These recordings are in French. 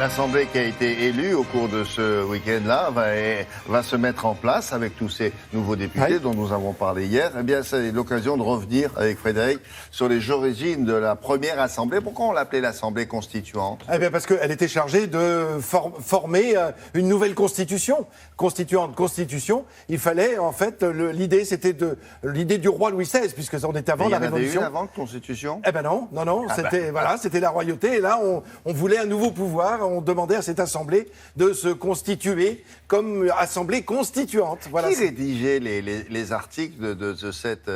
L'Assemblée qui a été élue au cours de ce week-end-là va se mettre en place avec tous ces nouveaux députés dont nous avons parlé hier. Eh bien, c'est l'occasion de revenir avec Frédéric sur les origines de la première Assemblée. Pourquoi on l'appelait l'Assemblée constituante ? Eh bien, parce qu'elle était chargée de former une nouvelle constitution. Constitution. Il fallait, en fait, l'idée, c'était l'idée du roi Louis XVI, puisque on était avant la Révolution. Il y en avait une avant de Constitution ? Eh ben non. C'était la royauté. Et là, on voulait un nouveau pouvoir. On demandait à cette Assemblée de se constituer comme Assemblée constituante. Voilà. Qui rédigeait les articles de cette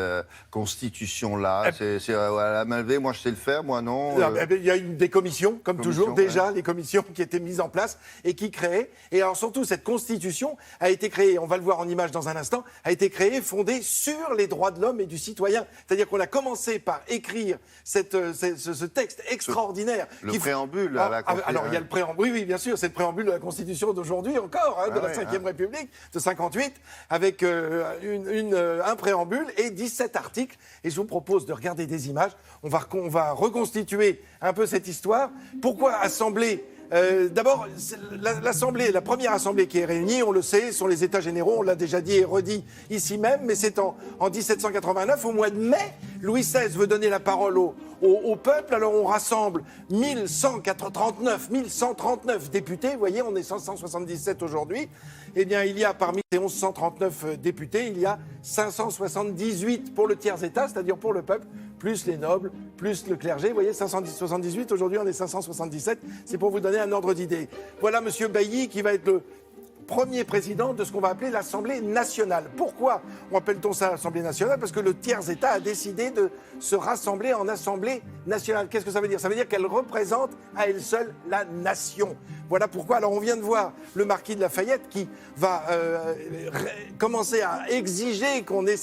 Constitution-là ? C'est à la main levée, moi je sais le faire, moi non. Il y a des commissions, comme toujours, déjà, les commissions qui étaient mises en place et qui créaient. Et alors surtout, cette Constitution a été créée, on va le voir en image dans un instant, a été créée, fondée sur les droits de l'homme et du citoyen. C'est-à-dire qu'on a commencé par écrire ce texte extraordinaire. Le préambule à la Constitution. Alors il y a le préambule, oui, bien sûr, c'est le préambule de la Constitution d'aujourd'hui encore, de la Ve République, de 58, avec un préambule et 17 articles. Et je vous propose de regarder des images. On va reconstituer un peu cette histoire. Pourquoi Assemblée ? D'abord, l'Assemblée, la première Assemblée qui est réunie, on le sait, sont les États généraux, on l'a déjà dit et redit ici même, mais c'est en 1789, au mois de mai, Louis XVI veut donner la parole au peuple, alors on rassemble 1139 députés, vous voyez, on est 577 aujourd'hui, eh bien il y a parmi ces 1139 députés, il y a 578 pour le tiers-État, c'est-à-dire pour le peuple, plus les nobles, plus le clergé. Vous voyez, 578, aujourd'hui on est 577. C'est pour vous donner un ordre d'idée. Voilà M. Bailly qui va être le premier président de ce qu'on va appeler l'Assemblée nationale. Pourquoi appelle-t-on ça l'Assemblée nationale ? Parce que le tiers-État a décidé de se rassembler en Assemblée nationale. Qu'est-ce que ça veut dire ? Ça veut dire qu'elle représente à elle seule la nation. Voilà pourquoi. Alors on vient de voir le marquis de Lafayette qui va commencer à exiger qu'on ait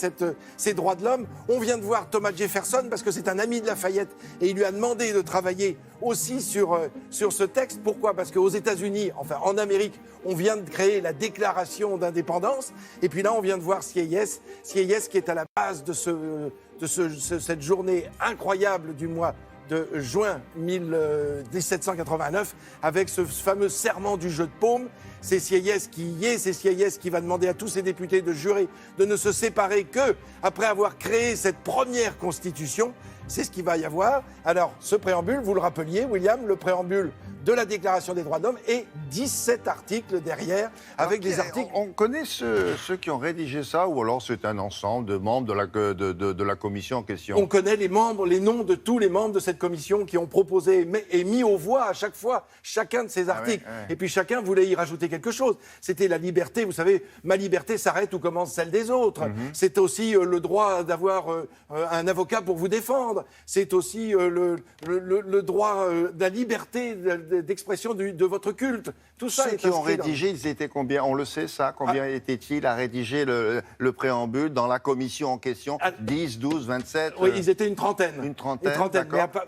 ces droits de l'homme. On vient de voir Thomas Jefferson parce que c'est un ami de Lafayette et il lui a demandé de travailler aussi sur ce texte. Pourquoi ? Parce qu'aux États-Unis, enfin en Amérique, on vient de créer la déclaration d'indépendance. Et puis là, on vient de voir Sieyès qui est à la base de cette journée incroyable du mois de juin 1789, avec ce fameux serment du jeu de paume. C'est Sieyès qui y est, c'est Sieyès qui va demander à tous ses députés de jurer de ne se séparer que après avoir créé cette première constitution. C'est ce qu'il va y avoir. Alors, ce préambule, vous le rappeliez, William, le préambule de la Déclaration des droits de l'homme et 17 articles derrière, avec des articles... On connaît ceux qui ont rédigé ça, ou alors c'est un ensemble de membres de la commission en question? On connaît les noms de tous les membres de cette commission qui ont proposé et mis aux voix à chaque fois chacun de ces articles. Et puis chacun voulait y rajouter quelque chose. C'était la liberté, vous savez, ma liberté s'arrête où commence celle des autres. C'est aussi le droit d'avoir un avocat pour vous défendre. C'est aussi le droit de la liberté d'expression de votre culte. Tout ça Ceux qui ont rédigé, ils étaient combien? On le sait ça? Combien étaient-ils à rédiger le préambule dans la commission en question? 10, 12, 27? Oui, ils étaient une trentaine. Une trentaine, d'accord.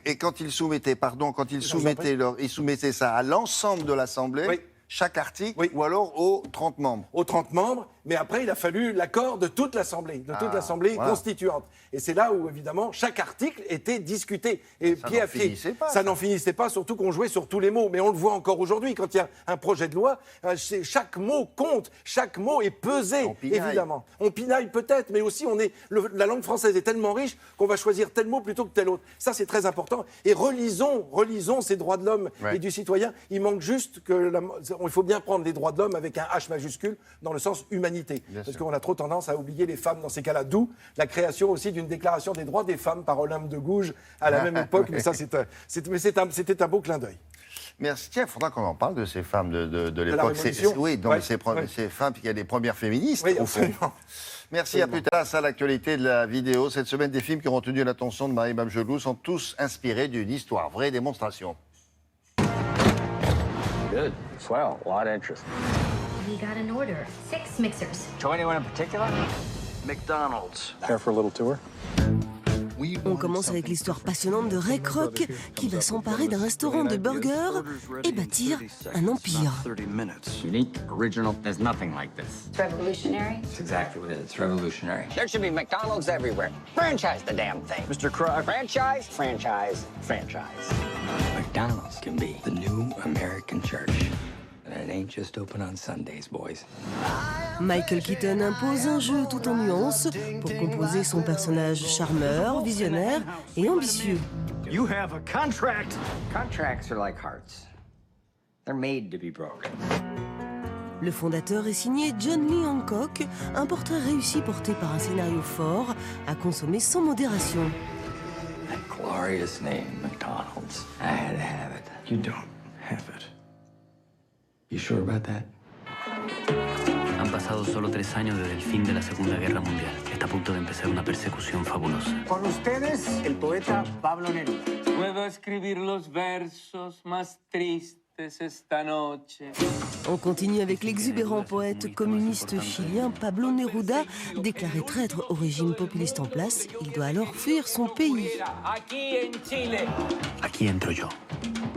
Et quand ils soumettaient, ils soumettaient ça à l'ensemble de l'Assemblée, chaque article, ou alors aux 30 membres? Aux 30 membres, mais après, il a fallu l'accord de toute l'Assemblée, l'Assemblée constituante. Et c'est là où, évidemment, chaque article était discuté, et pied à pied. Ça n'en finissait pas, surtout qu'on jouait sur tous les mots. Mais on le voit encore aujourd'hui, quand il y a un projet de loi, chaque mot compte, chaque mot est pesé, évidemment. On pinaille peut-être, mais aussi la langue française est tellement riche qu'on va choisir tel mot plutôt que tel autre. Ça, c'est très important. Et relisons ces droits de l'homme et du citoyen. Il manque juste il faut bien prendre les droits de l'homme avec un H majuscule, dans le sens humanité. Parce qu'on a trop tendance à oublier les femmes dans ces cas-là. D'où la création aussi d'une déclaration des droits des femmes par Olympe de Gouges à la même époque. Mais ça, c'était un beau clin d'œil. Merci. Tiens, il faudra qu'on en parle de ces femmes de l'époque. Oui, donc ces femmes, il y a les premières féministes, au fond. Merci, à plus tard. Ça, l'actualité de la vidéo. Cette semaine, des films qui ont retenu l'attention de Marie Bamgelou sont tous inspirés d'une histoire vraie. Démonstration. Good. Swell. A lot of interest. We got an order. 6 mixers. To anyone in particular? McDonald's. Care for a little tour? On commence avec l'histoire passionnante de Ray Kroc qui va s'emparer d'un restaurant de burgers et bâtir un empire. Unique, original. There's nothing like this. It's revolutionary. It's exactly what it is. It's revolutionary. There should be McDonald's everywhere. Franchise the damn thing. Mr. Kroc. Franchise, franchise, franchise. McDonald's can be the new American church. And it ain't just open on Sundays, boys. Michael Keaton impose un jeu tout en nuances pour composer son personnage charmeur, visionnaire et ambitieux. You have a contract. Contracts are like hearts. They're made to be broken. Le fondateur est signé John Lee Hancock, un portrait réussi porté par un scénario fort, à consommer sans modération. That glorious name, McDonald's. I had to have it. You don't have it. You sure about that? Han pasado solo 3 años desde el fin de la Segunda Guerra Mundial. Está a punto de empezar una persecución fabulosa. Con ustedes, el poeta Pablo Neruda. Puedo escribir los versos más tristes esta noche. On continue avec l'exubérant poète communiste chilien Pablo Neruda, déclaré traître au régime populiste en place. Il doit alors fuir son pays. Aquí en Chile. Aquí entro yo,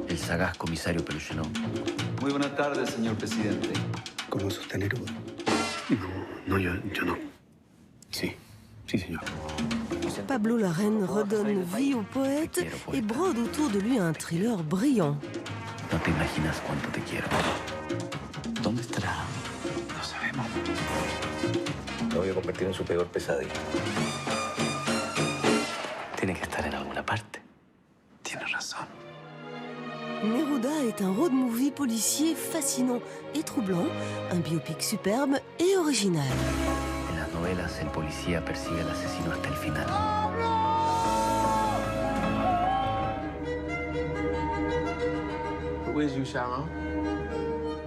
el sagaz comisario Peluchenón. Muy buenas tardes, señor presidente. ¿Conoce usted Neruda? No, yo no. Sí, señor. Pablo Larraín redonne vie au poète et brode autour de lui un thriller brillant. No te imaginas cuánto te quiero. ¿Dónde estará? No sabemos. Lo voy a convertir en su peor pesadilla. Tiene que estar en alguna parte. Tiene razón. Neruda est un road movie policier fascinant et troublant, un biopic superbe et original. En las novelas, el policía persigue al asesino hasta el final. Where's you, Sharon?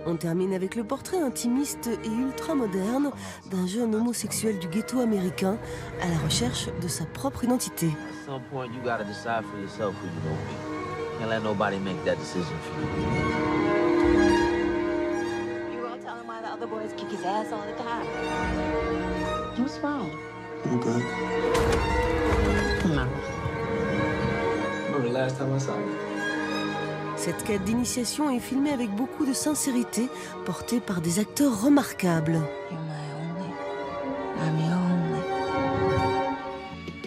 On termine avec le portrait intimiste et ultra-moderne d'un jeune homosexuel du ghetto américain à la recherche de sa propre identité. At some point, you gotta decide for yourself who you gonna be. Can't let nobody make that decision for you. You gonna tell him why the other boys kick his ass all the time? What's wrong? I'm good. No. Remember the last time I saw you? Cette quête d'initiation est filmée avec beaucoup de sincérité, portée par des acteurs remarquables. You're my only. I'm your only.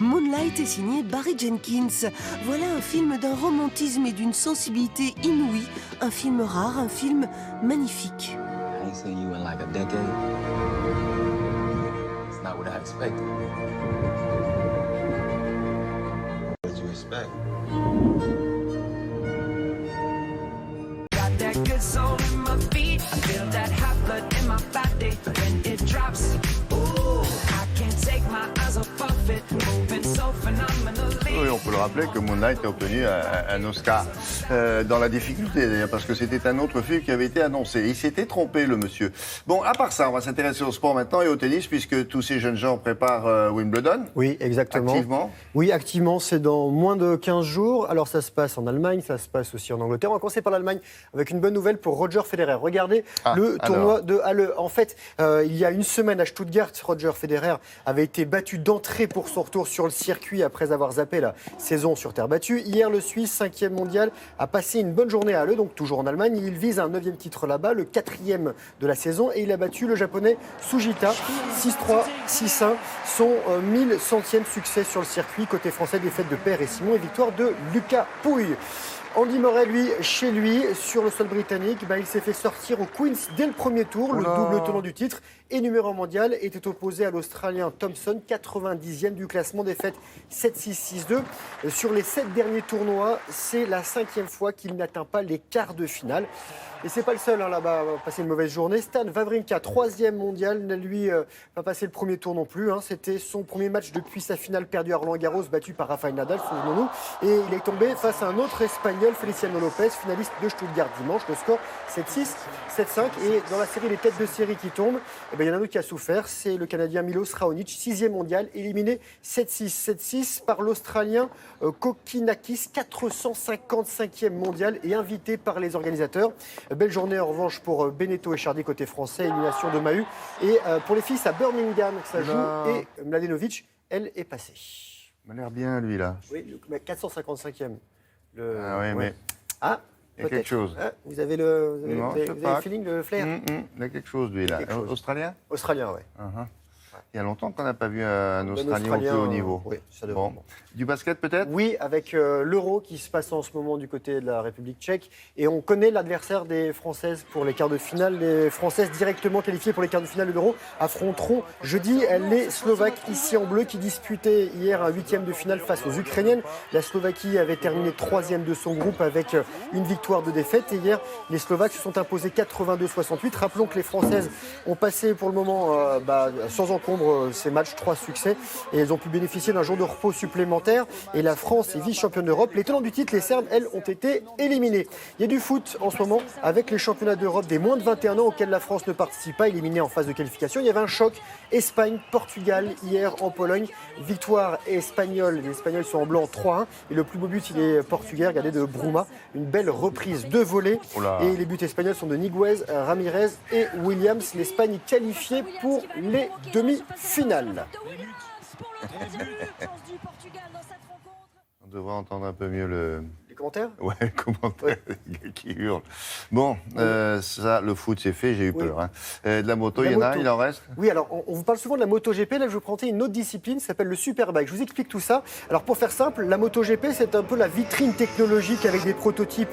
Moonlight est signé Barry Jenkins. Voilà un film d'un romantisme et d'une sensibilité inouïe, un film rare, un film magnifique. I ain't seen you in like a decade. It's not what I expected. What did you expect? That good soul in my feet. I feel that hot blood in my body when it drops. Ooh, I can't take my eyes off of it. Moving so phenomenally. Oui, on peut le rappeler que Moonlight a obtenu un Oscar dans la difficulté, d'ailleurs, parce que c'était un autre film qui avait été annoncé. Il s'était trompé, le monsieur. Bon, à part ça, on va s'intéresser au sport maintenant et au tennis, puisque tous ces jeunes gens préparent Wimbledon. Oui, exactement. Activement. Oui, activement, c'est dans moins de 15 jours. Alors ça se passe en Allemagne, ça se passe aussi en Angleterre. On va commencer par l'Allemagne avec une bonne nouvelle pour Roger Federer. Regardez le tournoi de Halle. En fait, il y a une semaine à Stuttgart, Roger Federer avait été battu d'entrée pour son retour sur le circuit après avoir zappé la saison sur terre battue. Hier, le Suisse, 5e mondial, a passé une bonne journée à Halle, donc toujours en Allemagne. Il vise un 9e titre là-bas, le 4e de la saison, et il a battu le japonais Sugita 6-3, 6-1. Son 1100e succès sur le circuit. Côté français, défaite de Père et Simon et victoire de Lucas Pouille. Andy Murray, lui, chez lui, sur le sol britannique, il s'est fait sortir au Queen's dès le premier tour. Le double tenant du titre et numéro mondial était opposé à l'Australien Thompson, 90e du classement, défaite 7-6, 6-2. Sur les 7 derniers tournois, c'est la 5e fois qu'il n'atteint pas les quarts de finale. Et c'est pas le seul là-bas à passer une mauvaise journée. Stan Wawrinka, 3e mondial, n'a lui pas passé le premier tour non plus. C'était son premier match depuis sa finale perdue à Roland-Garros, battu par Rafael Nadal, souvenons-nous. Et il est tombé face à un autre Espagnol, Feliciano Lopez, finaliste de Stuttgart dimanche. Le score 7-6, 7-5. Et dans la série, les têtes de série qui tombent, il y en a un autre qui a souffert. C'est le Canadien Milos Raonic, 6e mondial, éliminé 7-6, 7-6 par l'Australien Kokinakis, 455e mondial et invité par les organisateurs. Belle journée en revanche pour Beneteau et Chardy côté français, élimination de Mahut. Et pour les filles, à Birmingham que ça joue. Et Mladenovic, elle est passée. Il a l'air bien, lui, là. Oui, 455e. Ah oui, mais... Ah, il y a quelque chose. Ah, vous avez le feeling, le flair Il y a quelque chose, lui, là. Australien ? Australien, oui. Il y a longtemps qu'on n'a pas vu un Australien au plus haut niveau. Oui, ça devrait. Bon. Du basket peut-être? Oui, avec l'Euro qui se passe en ce moment du côté de la République tchèque. Et on connaît l'adversaire des Françaises pour les quarts de finale. Les Françaises directement qualifiées pour les quarts de finale de l'Euro affronteront jeudi les Slovaques ici en bleu qui disputaient hier un 8e de finale face aux Ukrainiennes. La Slovaquie avait terminé 3e de son groupe avec une victoire de défaite. Et hier, les Slovaques se sont imposés 82-68. Rappelons que les Françaises ont passé pour le moment sans encombre ces matchs, 3 succès. Et elles ont pu bénéficier d'un jour de repos supplémentaire. Et la France est vice-championne d'Europe. Les tenants du titre, les Serbes, elles, ont été éliminées. Il y a du foot en ce moment avec les championnats d'Europe des moins de 21 ans auxquels la France ne participe pas, éliminée en phase de qualification. Il y avait un choc Espagne-Portugal hier en Pologne. Victoire espagnole. Les Espagnols sont en blanc 3-1. Et le plus beau but, il est portugais. Regardez de Bruma. Une belle reprise de volée. Et les buts espagnols sont de Niguez, Ramirez et Williams. L'Espagne est qualifiée pour les demi-finales. On devrait entendre un peu mieux les commentaires. Ouais, les commentaires, les gars qui hurlent. Bon, ça, le foot, c'est fait, j'ai eu peur. Hein. De la moto, il y en a, il en reste? Oui, alors, on vous parle souvent de la MotoGP. Là, je vais vous présenter une autre discipline qui s'appelle le Superbike. Je vous explique tout ça. Alors, pour faire simple, la MotoGP, c'est un peu la vitrine technologique avec des prototypes.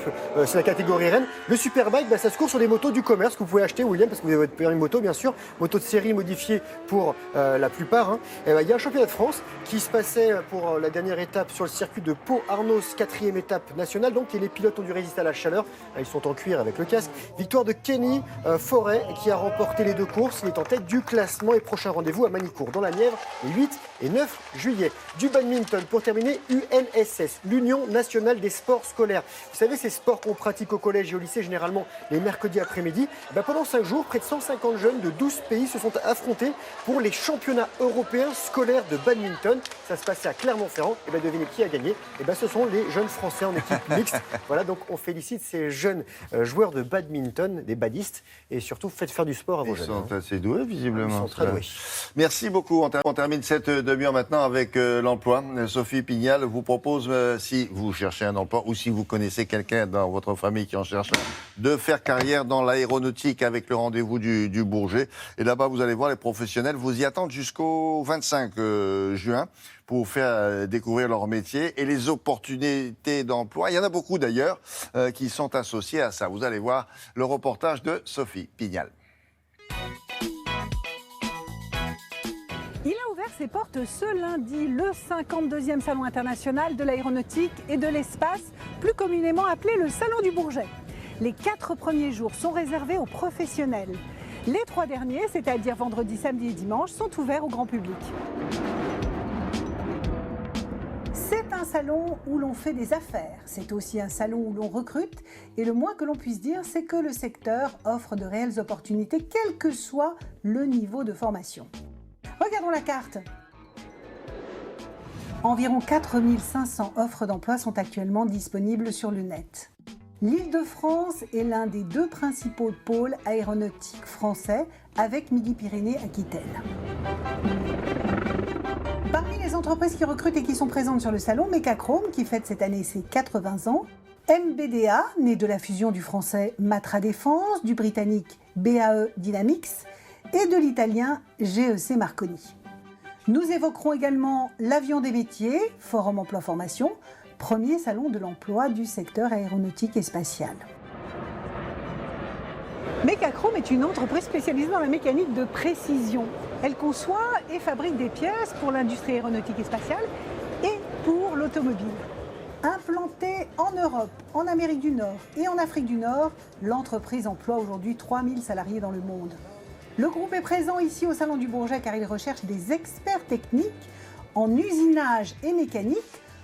C'est la catégorie Rennes. Le Superbike, ça se court sur des motos du commerce que vous pouvez acheter, William, parce que vous avez votre permis moto, bien sûr. Moto de série modifiée pour la plupart. Hein. Il y a un championnat de France qui se passait pour la dernière étape sur le circuit de Pau-Arnos, 4e étape nationale. Donc, et les pilotes ont dû résister à la chaleur. Ils sont en cuir avec le casque. Victoire de Kenny Forêt qui a remporté les 2 courses. Il est en tête du classement et prochain rendez-vous à Manicourt, dans la Nièvre, les 8 et 9 juillet. Du badminton, pour terminer, UNSS, l'Union nationale des sports scolaires. Vous savez, ces sports qu'on pratique au collège et au lycée, généralement les mercredis après-midi. Pendant 5 jours, près de 150 jeunes de 12 pays se sont affrontés pour les championnats européens scolaires de badminton. Ça se passait à Clermont-Ferrand. Et devinez qui a gagné? Ce sont les jeunes Français en équipe mixte. Voilà, donc on félicite ces jeunes joueurs de badminton, des badistes, et surtout faites faire du sport à vos jeunes. Ils sont assez doués, visiblement. Ils sont très doués. Merci beaucoup. On termine cette demi-heure maintenant avec l'emploi. Sophie Pignal vous propose, si vous cherchez un emploi ou si vous connaissez quelqu'un dans votre famille qui en cherche un, de faire carrière dans l'aéronautique avec le rendez-vous du Bourget. Et là-bas, vous allez voir, les professionnels vous y attendent jusqu'au 25 juin. Pour vous faire découvrir leur métier et les opportunités d'emploi. Il y en a beaucoup d'ailleurs qui sont associés à ça. Vous allez voir le reportage de Sophie Pignal. Il a ouvert ses portes ce lundi, le 52e Salon international de l'aéronautique et de l'espace, plus communément appelé le Salon du Bourget. Les 4 premiers jours sont réservés aux professionnels. Les 3 derniers, c'est-à-dire vendredi, samedi et dimanche, sont ouverts au grand public. C'est un salon où l'on fait des affaires, c'est aussi un salon où l'on recrute et le moins que l'on puisse dire, c'est que le secteur offre de réelles opportunités, quel que soit le niveau de formation. Regardons la carte. Environ 4500 offres d'emploi sont actuellement disponibles sur le net. L'Île-de-France est l'un des 2 principaux pôles aéronautiques français avec Midi-Pyrénées-Aquitaine. Parmi les entreprises qui recrutent et qui sont présentes sur le salon, Mecachrome, qui fête cette année ses 80 ans, MBDA, né de la fusion du français Matra Défense, du britannique BAE Dynamics et de l'italien GEC Marconi. Nous évoquerons également l'Avion des métiers, Forum Emploi Formation, premier salon de l'emploi du secteur aéronautique et spatial. Mecachrome est une entreprise spécialisée dans la mécanique de précision. Elle conçoit et fabrique des pièces pour l'industrie aéronautique et spatiale et pour l'automobile. Implantée en Europe, en Amérique du Nord et en Afrique du Nord, l'entreprise emploie aujourd'hui 3000 salariés dans le monde. Le groupe est présent ici au Salon du Bourget car il recherche des experts techniques en usinage et mécanique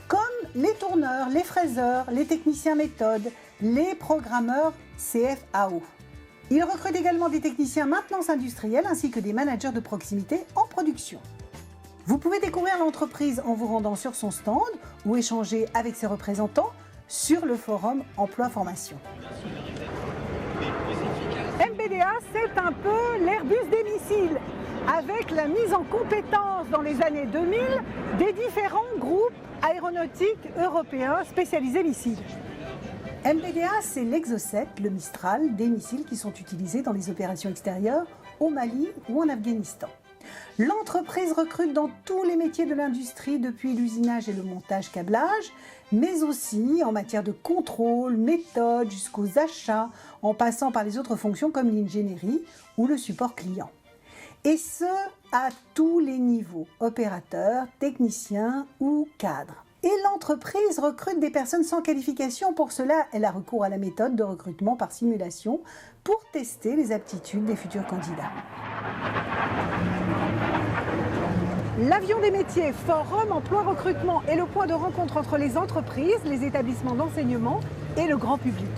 comme les tourneurs, les fraiseurs, les techniciens méthode, les programmeurs CFAO. Il recrute également des techniciens maintenance industrielle ainsi que des managers de proximité en production. Vous pouvez découvrir l'entreprise en vous rendant sur son stand ou échanger avec ses représentants sur le forum Emploi Formation. MBDA, c'est un peu l'Airbus des missiles, avec la mise en compétence dans les années 2000 des différents groupes aéronautiques européens spécialisés missiles. MBDA, c'est l'Exocet, le Mistral, des missiles qui sont utilisés dans les opérations extérieures au Mali ou en Afghanistan. L'entreprise recrute dans tous les métiers de l'industrie, depuis l'usinage et le montage câblage, mais aussi en matière de contrôle, méthode, jusqu'aux achats, en passant par les autres fonctions comme l'ingénierie ou le support client. Et ce, à tous les niveaux, opérateurs, techniciens ou cadres. Et l'entreprise recrute des personnes sans qualification. Pour cela, elle a recours à la méthode de recrutement par simulation pour tester les aptitudes des futurs candidats. L'avion des métiers Forum Emploi Recrutement est le point de rencontre entre les entreprises, les établissements d'enseignement et le grand public.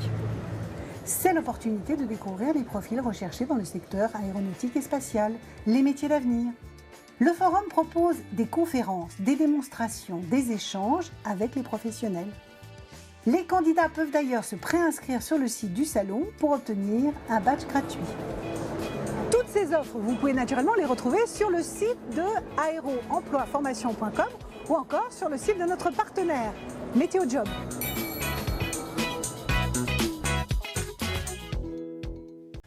C'est l'opportunité de découvrir les profils recherchés dans le secteur aéronautique et spatial, les métiers d'avenir. Le forum propose des conférences, des démonstrations, des échanges avec les professionnels. Les candidats peuvent d'ailleurs se préinscrire sur le site du salon pour obtenir un badge gratuit. Toutes ces offres, vous pouvez naturellement les retrouver sur le site de aéroemploiformation.com ou encore sur le site de notre partenaire, Météo Job.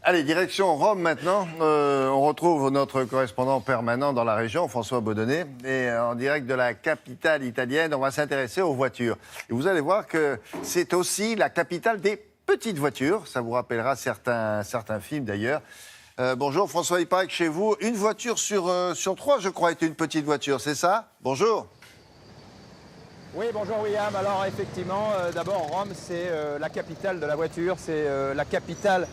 Allez, direction Rome maintenant. On retrouve notre correspondant permanent dans la région, François Baudonnet, et en direct de la capitale italienne, on va s'intéresser aux voitures. Et vous allez voir que c'est aussi la capitale des petites voitures. Ça vous rappellera certains films d'ailleurs. Bonjour François, il paraît que chez vous, une voiture sur 3, je crois, est une petite voiture, c'est ça? Bonjour. Oui, bonjour William. Alors effectivement, d'abord Rome, c'est la capitale de la voiture, c'est la capitale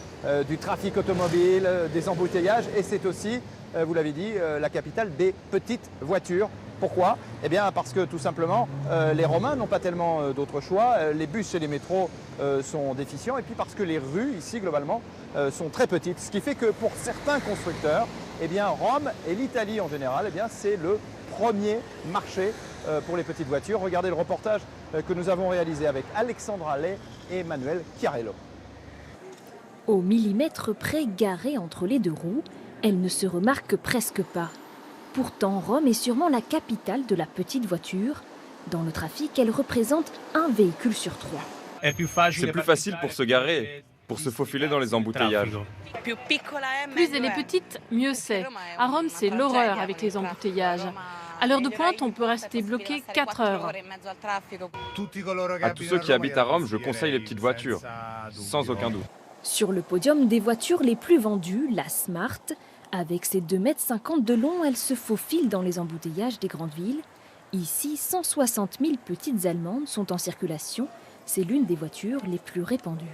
du trafic automobile, des embouteillages, et c'est aussi, vous l'avez dit, la capitale des petites voitures. Pourquoi? Eh bien parce que tout simplement, les Romains n'ont pas tellement d'autres choix, les bus et les métros sont déficients, et puis parce que les rues ici globalement sont très petites, ce qui fait que pour certains constructeurs, eh bien Rome et l'Italie en général, eh bien c'est le premier marché pour les petites voitures. Regardez le reportage que nous avons réalisé avec Alexandra Ley et Emmanuel Chiarello. Au millimètre près, garée entre les deux roues, elle ne se remarque presque pas. Pourtant, Rome est sûrement la capitale de la petite voiture. Dans le trafic, elle représente un véhicule sur 3. C'est plus facile pour se garer, pour se faufiler dans les embouteillages. Plus elle est petite, mieux c'est. À Rome, c'est l'horreur avec les embouteillages. À l'heure de pointe, on peut rester bloqué 4 heures. À tous ceux qui habitent à Rome, je conseille les petites voitures, sans aucun doute. Sur le podium des voitures les plus vendues, la Smart. Avec ses 2,50 m de long, elle se faufile dans les embouteillages des grandes villes. Ici, 160 000 petites Allemandes sont en circulation. C'est l'une des voitures les plus répandues.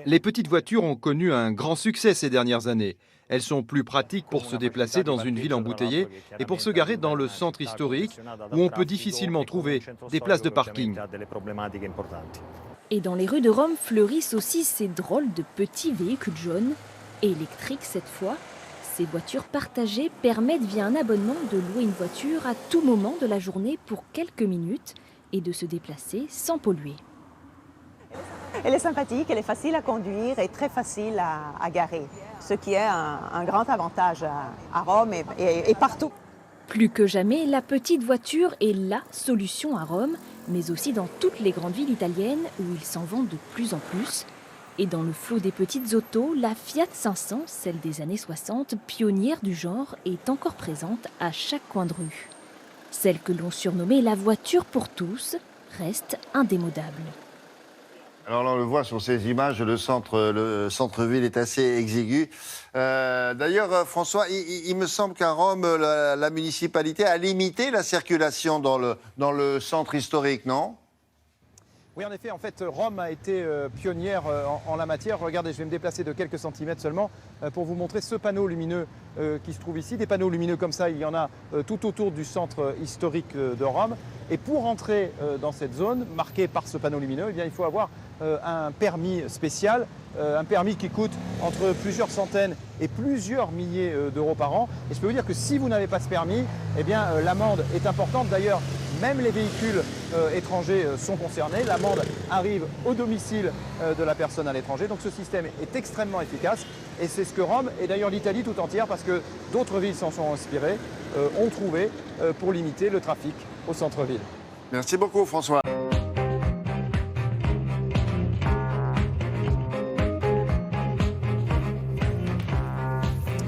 Les petites voitures ont connu un grand succès ces dernières années. Elles sont plus pratiques pour se déplacer dans une ville embouteillée et pour se garer dans le centre historique où on peut difficilement trouver des places de parking. Et dans les rues de Rome fleurissent aussi ces drôles de petits véhicules jaunes, électriques cette fois. Ces voitures partagées permettent via un abonnement de louer une voiture à tout moment de la journée pour quelques minutes et de se déplacer sans polluer. Elle est sympathique, elle est facile à conduire et très facile à garer, ce qui est un grand avantage à Rome et partout. Plus que jamais, la petite voiture est la solution à Rome, mais aussi dans toutes les grandes villes italiennes où il s'en vend de plus en plus. Et dans le flot des petites autos, la Fiat 500, celle des années 60, pionnière du genre, est encore présente à chaque coin de rue. Celle que l'on surnommait la voiture pour tous reste indémodable. Alors là, on le voit sur ces images, le centre-ville est assez exigu. D'ailleurs, François, il me semble qu'à Rome, la municipalité a limité la circulation dans le centre historique, non ? Oui, en effet, Rome a été pionnière en la matière. Regardez, je vais me déplacer de quelques centimètres seulement pour vous montrer ce panneau lumineux qui se trouve ici. Des panneaux lumineux comme ça, il y en a tout autour du centre historique de Rome. Et pour entrer dans cette zone marquée par ce panneau lumineux, eh bien, il faut avoir un permis spécial, un permis qui coûte entre plusieurs centaines et plusieurs milliers d'euros par an. Et je peux vous dire que si vous n'avez pas ce permis, eh bien, l'amende est importante. D'ailleurs, même les véhicules étrangers sont concernés. L'amende arrive au domicile de la personne à l'étranger. Donc ce système est extrêmement efficace. Et c'est ce que Rome, et d'ailleurs l'Italie tout entière, parce que d'autres villes s'en sont inspirées, ont trouvé pour limiter le trafic au centre-ville. Merci beaucoup François.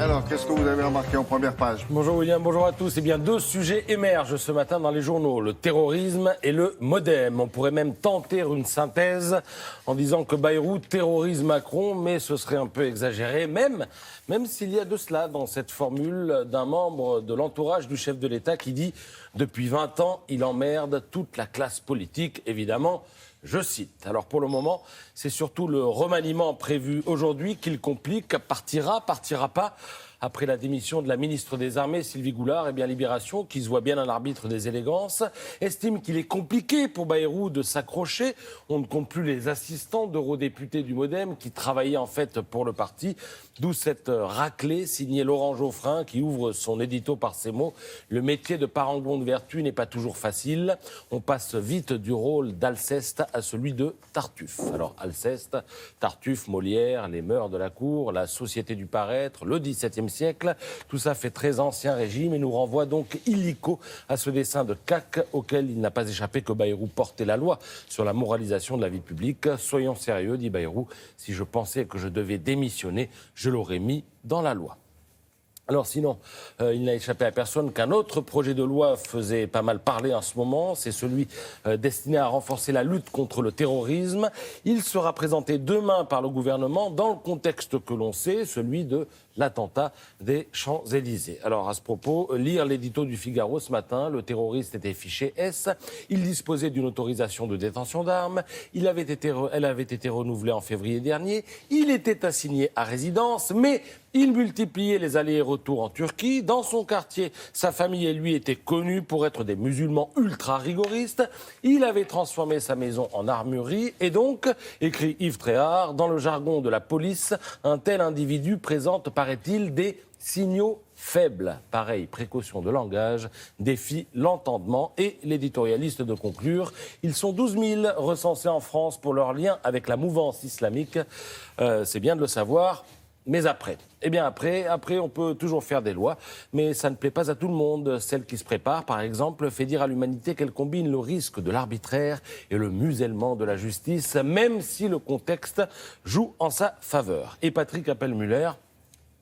Alors, qu'est-ce que vous avez remarqué ? Marquet en première page. Bonjour William, bonjour à tous. Eh bien, 2 sujets émergent ce matin dans les journaux, le terrorisme et le MoDem. On pourrait même tenter une synthèse en disant que Bayrou terrorise Macron, mais ce serait un peu exagéré, même s'il y a de cela dans cette formule d'un membre de l'entourage du chef de l'État qui dit « Depuis 20 ans, il emmerde toute la classe politique », évidemment. Je cite. Alors pour le moment, c'est surtout le remaniement prévu aujourd'hui qu'il complique. Partira pas. Après la démission de la ministre des Armées, Sylvie Goulard, eh bien Libération, qui se voit bien un arbitre des élégances, estime qu'il est compliqué pour Bayrou de s'accrocher. On ne compte plus les assistants d'eurodéputés du MoDem qui travaillaient en fait pour le parti. D'où cette raclée signée Laurent Geoffrin qui ouvre son édito par ces mots. Le métier de parangon de vertu n'est pas toujours facile. On passe vite du rôle d'Alceste à celui de Tartuffe. Alors Alceste, Tartuffe, Molière, les mœurs de la cour, la société du paraître, le XVIIe siècle, tout ça fait très ancien régime et nous renvoie donc illico à ce dessin de Cac auquel il n'a pas échappé que Bayrou portait la loi sur la moralisation de la vie publique. Soyons sérieux, dit Bayrou, si je pensais que je devais démissionner, je l'aurais mis dans la loi. Alors sinon, il n'a échappé à personne qu'un autre projet de loi faisait pas mal parler en ce moment. C'est celui destiné à renforcer la lutte contre le terrorisme. Il sera présenté demain par le gouvernement dans le contexte que l'on sait, celui de l'attentat des Champs-Élysées. Alors à ce propos, lire l'édito du Figaro ce matin, le terroriste était fiché S, il disposait d'une autorisation de détention d'armes, elle avait été renouvelée en février dernier, il était assigné à résidence, mais il multipliait les allers et retours en Turquie. Dans son quartier, sa famille et lui étaient connus pour être des musulmans ultra-rigoristes. Il avait transformé sa maison en armurerie. Et donc, écrit Yves Tréhard, dans le jargon de la police, un tel individu présente, paraît-il, des signaux faibles. Pareille précaution de langage défie l'entendement. Et l'éditorialiste de conclure, ils sont 12 000 recensés en France pour leur lien avec la mouvance islamique. C'est bien de le savoir. Mais après, on peut toujours faire des lois, mais ça ne plaît pas à tout le monde. Celle qui se prépare, par exemple, fait dire à l'humanité qu'elle combine le risque de l'arbitraire et le musellement de la justice, même si le contexte joue en sa faveur. Et Patrick Appel-Muller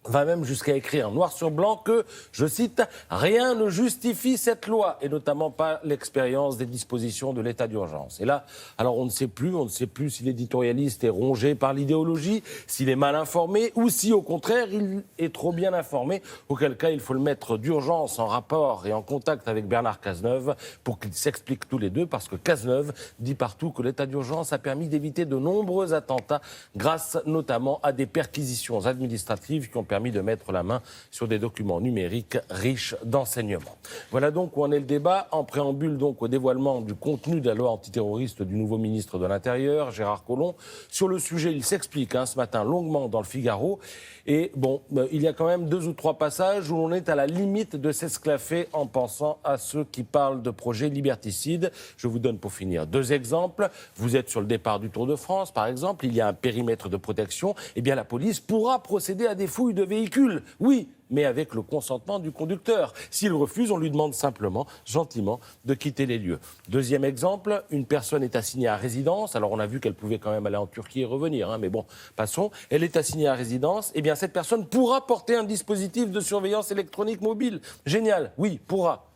va même jusqu'à écrire noir sur blanc que, je cite, « Rien ne justifie cette loi », et notamment pas l'expérience des dispositions de l'état d'urgence. Et là, alors on ne sait plus si l'éditorialiste est rongé par l'idéologie, s'il est mal informé, ou si au contraire il est trop bien informé, auquel cas il faut le mettre d'urgence en rapport et en contact avec Bernard Cazeneuve pour qu'ils s'expliquent tous les deux, parce que Cazeneuve dit partout que l'état d'urgence a permis d'éviter de nombreux attentats, grâce notamment à des perquisitions administratives qui ont permis de mettre la main sur des documents numériques riches d'enseignements. Voilà donc où en est le débat. En préambule donc au dévoilement du contenu de la loi antiterroriste du nouveau ministre de l'Intérieur, Gérard Collomb. Sur le sujet, il s'explique ce matin longuement dans le Figaro. Et bon, il y a quand même 2 ou 3 passages où l'on est à la limite de s'esclaffer en pensant à ceux qui parlent de projets liberticides. Je vous donne pour finir 2 exemples. Vous êtes sur le départ du Tour de France, par exemple. Il y a un périmètre de protection. Eh bien, la police pourra procéder à des fouilles de véhicules. Oui, mais avec le consentement du conducteur. S'il refuse, on lui demande simplement, gentiment, de quitter les lieux. 2e exemple, une personne est assignée à résidence. Alors, on a vu qu'elle pouvait quand même aller en Turquie et revenir, mais bon, passons. Elle est assignée à résidence. Eh bien, cette personne pourra porter un dispositif de surveillance électronique mobile. Génial, oui, pourra.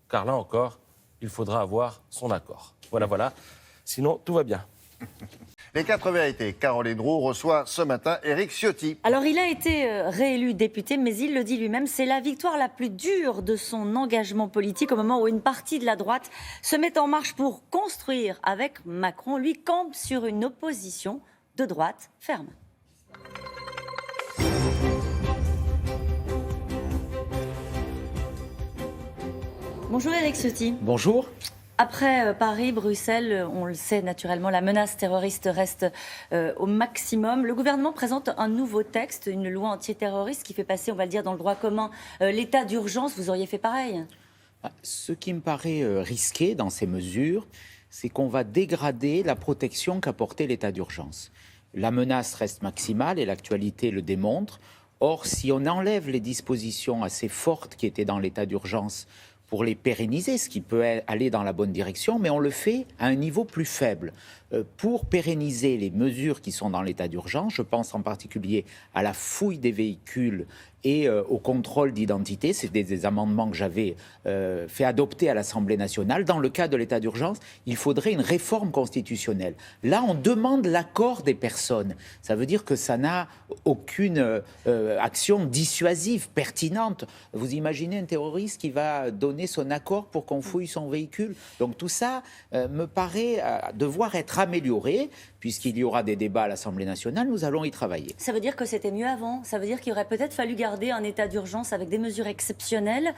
Car là encore, il faudra avoir son accord. Voilà. Sinon, tout va bien. Les 4 vérités. Caroline Roux reçoit ce matin Éric Ciotti. Alors, il a été réélu député, mais il le dit lui-même, c'est la victoire la plus dure de son engagement politique au moment où une partie de la droite se met en marche pour construire avec Macron. Lui campe sur une opposition de droite ferme. Bonjour Éric Ciotti. Bonjour. Après Paris, Bruxelles, on le sait naturellement, la menace terroriste reste au maximum. Le gouvernement présente un nouveau texte, une loi antiterroriste qui fait passer, on va le dire, dans le droit commun, l'état d'urgence. Vous auriez fait pareil ? Ce qui me paraît risqué dans ces mesures, c'est qu'on va dégrader la protection qu'apportait l'état d'urgence. La menace reste maximale et l'actualité le démontre. Or, si on enlève les dispositions assez fortes qui étaient dans l'état d'urgence pour les pérenniser, ce qui peut aller dans la bonne direction, mais on le fait à un niveau plus faible. pour pérenniser les mesures qui sont dans l'état d'urgence. Je pense en particulier à la fouille des véhicules et au contrôle d'identité. C'est des amendements que j'avais fait adopter à l'Assemblée nationale. Dans le cas de l'état d'urgence, il faudrait une réforme constitutionnelle. Là, on demande l'accord des personnes. Ça veut dire que ça n'a aucune action dissuasive, pertinente. Vous imaginez un terroriste qui va donner son accord pour qu'on fouille son véhicule? Donc tout ça me paraît devoir être amélioré. Puisqu'il y aura des débats à l'Assemblée nationale, nous allons y travailler. Ça veut dire que c'était mieux avant? Ça veut dire qu'il aurait peut-être fallu garder un état d'urgence avec des mesures exceptionnelles,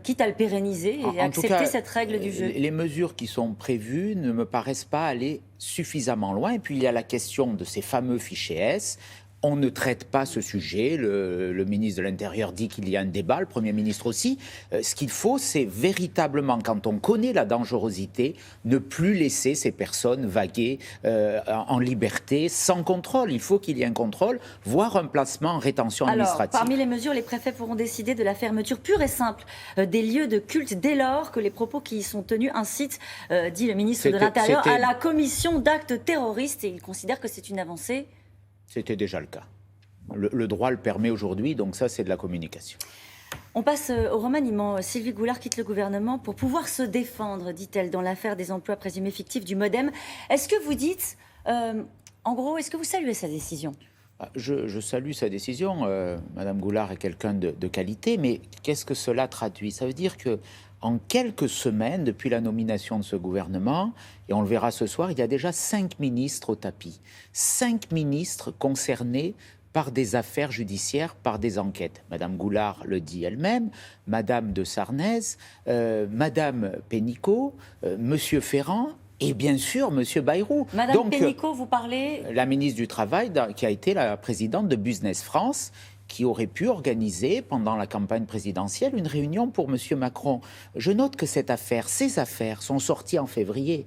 quitte à le pérenniser et accepter cette règle du jeu? Les mesures qui sont prévues ne me paraissent pas aller suffisamment loin. Et puis il y a la question de ces fameux fichiers S. On ne traite pas ce sujet. Le ministre de l'Intérieur dit qu'il y a un débat, le Premier ministre aussi. Ce qu'il faut, c'est véritablement, quand on connaît la dangerosité, ne plus laisser ces personnes vaguer en liberté, sans contrôle. Il faut qu'il y ait un contrôle, voire un placement en rétention administrative. Alors, parmi les mesures, les préfets pourront décider de la fermeture pure et simple des lieux de culte dès lors que les propos qui y sont tenus incitent, dit le ministre de l'Intérieur, à la commission d'actes terroristes. Et il considère que c'est une avancée. C'était déjà le cas. Le droit le permet aujourd'hui, donc ça, c'est de la communication. On passe au remaniement. Sylvie Goulard quitte le gouvernement pour pouvoir se défendre, dit-elle, dans l'affaire des emplois présumés fictifs du MoDem. Est-ce que vous dites, en gros, est-ce que vous saluez sa décision ? Je salue sa décision. Madame Goulard est quelqu'un de qualité, mais qu'est-ce que cela traduit? Ça veut dire que en quelques semaines, depuis la nomination de ce gouvernement, et on le verra ce soir, il y a déjà 5 ministres au tapis. 5 ministres concernés par des affaires judiciaires, par des enquêtes. Madame Goulard le dit elle-même, Madame de Sarnez, Madame Pénicaud, Monsieur Ferrand, et bien sûr, M. Bayrou. Madame Pénicaud, vous parlez... La ministre du Travail, qui a été la présidente de Business France, qui aurait pu organiser, pendant la campagne présidentielle, une réunion pour M. Macron. Je note que ces affaires sont sorties en février.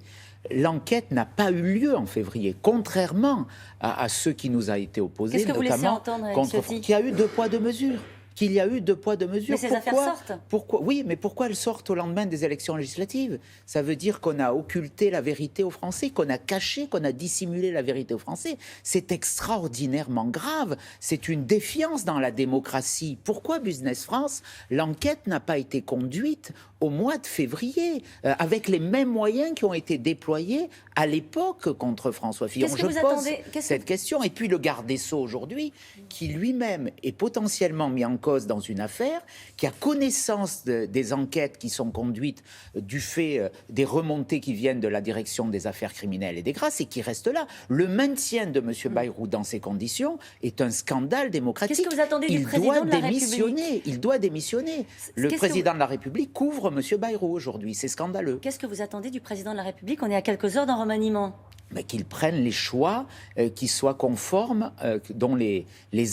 L'enquête n'a pas eu lieu en février, contrairement à ce qui nous a été opposé, Qu'est-ce que vous laissez entendre, contre qu'il y a eu 2 poids 2 mesures. Qu'il y a eu 2 poids 2 mesures. Mais ces affaires sortent. Oui, mais pourquoi elles sortent au lendemain des élections législatives? Ça veut dire qu'on a occulté la vérité aux Français, qu'on a caché, qu'on a dissimulé la vérité aux Français. C'est extraordinairement grave. C'est une défiance dans la démocratie. Pourquoi Business France? L'enquête n'a pas été conduite au mois de février, avec les mêmes moyens qui ont été déployés à l'époque contre François Fillon. Je pose cette question. Et puis le garde des Sceaux aujourd'hui, qui lui-même est potentiellement mis en cause dans une affaire, qui a connaissance des enquêtes qui sont conduites du fait des remontées qui viennent de la direction des affaires criminelles et des grâces, et qui reste là. Le maintien de M. Bayrou dans ces conditions est un scandale démocratique. Qu'est-ce que vous attendez du président de la République? Il doit démissionner. Le président de la République couvre M. Bayrou aujourd'hui. C'est scandaleux. Qu'est-ce que vous attendez du président de la République? On est à quelques heures d'un remaniement. Mais qu'ils prennent les choix qui soient conformes, dont les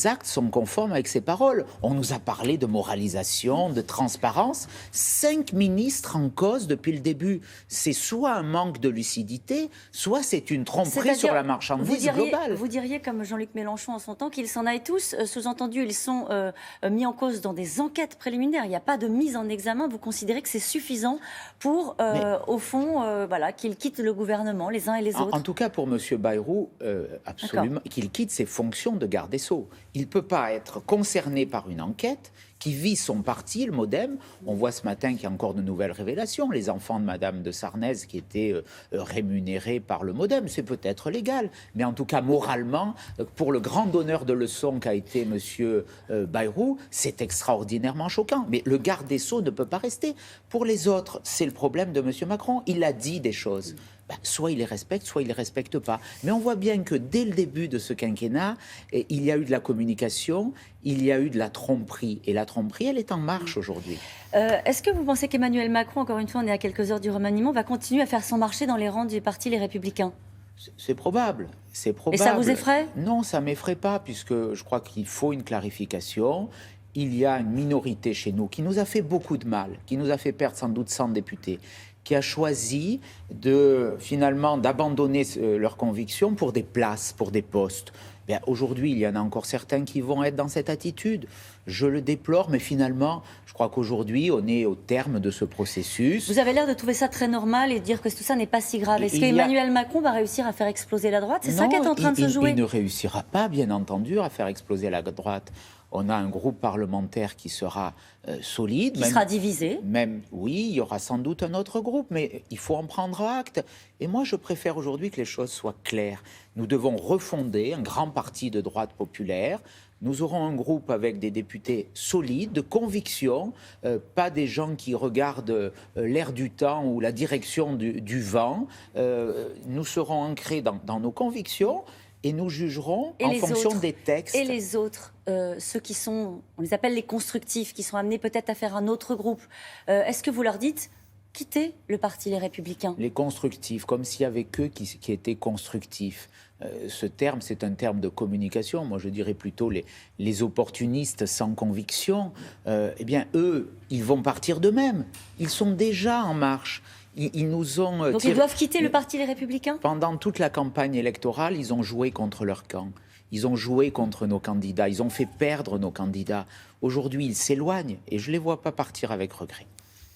actes sont conformes avec ses paroles. On nous a parlé de moralisation, de transparence. 5 ministres en cause depuis le début. C'est soit un manque de lucidité, soit c'est une tromperie sur la marchandise globale. Vous diriez, comme Jean-Luc Mélenchon en son temps, qu'ils s'en aillent tous. Sous-entendu, ils sont mis en cause dans des enquêtes préliminaires. Il n'y a pas de mise en examen. Vous considérez que c'est suffisant pour, au fond, qu'ils quittent le gouvernement, les uns et les autres? En tout cas, pour M. Bayrou, absolument, qu'il quitte ses fonctions de garde des Sceaux. Il ne peut pas être concerné par une enquête qui vise son parti, le MoDem. On voit ce matin qu'il y a encore de nouvelles révélations. Les enfants de Madame de Sarnez qui étaient rémunérés par le MoDem, c'est peut-être légal. Mais en tout cas, moralement, pour le grand donneur de leçons qu'a été M. Bayrou, c'est extraordinairement choquant. Mais le garde des Sceaux ne peut pas rester. Pour les autres, c'est le problème de M. Macron. Il a dit des choses. Soit il les respecte, soit il ne les respecte pas. Mais on voit bien que dès le début de ce quinquennat, il y a eu de la communication, il y a eu de la tromperie. Et la tromperie, elle est en marche aujourd'hui. Est-ce que vous pensez qu'Emmanuel Macron, encore une fois, on est à quelques heures du remaniement, va continuer à faire son marché dans les rangs du parti Les Républicains? C'est probable. C'est probable. Et ça vous effraie? Non, ça ne m'effraie pas, puisque je crois qu'il faut une clarification. Il y a une minorité chez nous qui nous a fait beaucoup de mal, qui nous a fait perdre sans doute 100 députés, qui a choisi d'abandonner leurs convictions pour des places, pour des postes. Bien, aujourd'hui, il y en a encore certains qui vont être dans cette attitude. Je le déplore, mais finalement, je crois qu'aujourd'hui, on est au terme de ce processus. Vous avez l'air de trouver ça très normal et de dire que tout ça n'est pas si grave. Est-ce qu'Emmanuel Macron va réussir à faire exploser la droite? C'est ça qui est en train de se jouer. Il ne réussira pas, bien entendu, à faire exploser la droite. On a un groupe parlementaire qui sera solide. Qui sera divisé. Oui, il y aura sans doute un autre groupe, mais il faut en prendre acte. Et moi, je préfère aujourd'hui que les choses soient claires. Nous devons refonder un grand parti de droite populaire. Nous aurons un groupe avec des députés solides, de conviction, pas des gens qui regardent l'air du temps ou la direction du vent. Nous serons ancrés dans nos convictions. Et nous jugerons en fonction des textes. Et les autres, ceux qui sont, on les appelle les constructifs, qui sont amenés peut-être à faire un autre groupe, est-ce que vous leur dites quittez le parti Les Républicains? Les constructifs, comme s'il y avait qu'eux qui étaient constructifs. Ce terme, c'est un terme de communication. Moi, je dirais plutôt les opportunistes sans conviction. Eh bien, eux, ils vont partir d'eux-mêmes. Ils sont déjà en marche. Ils nous ont Donc ils doivent quitter le parti Les Républicains? Pendant toute la campagne électorale, ils ont joué contre leur camp. Ils ont joué contre nos candidats. Ils ont fait perdre nos candidats. Aujourd'hui, ils s'éloignent et je ne les vois pas partir avec regret.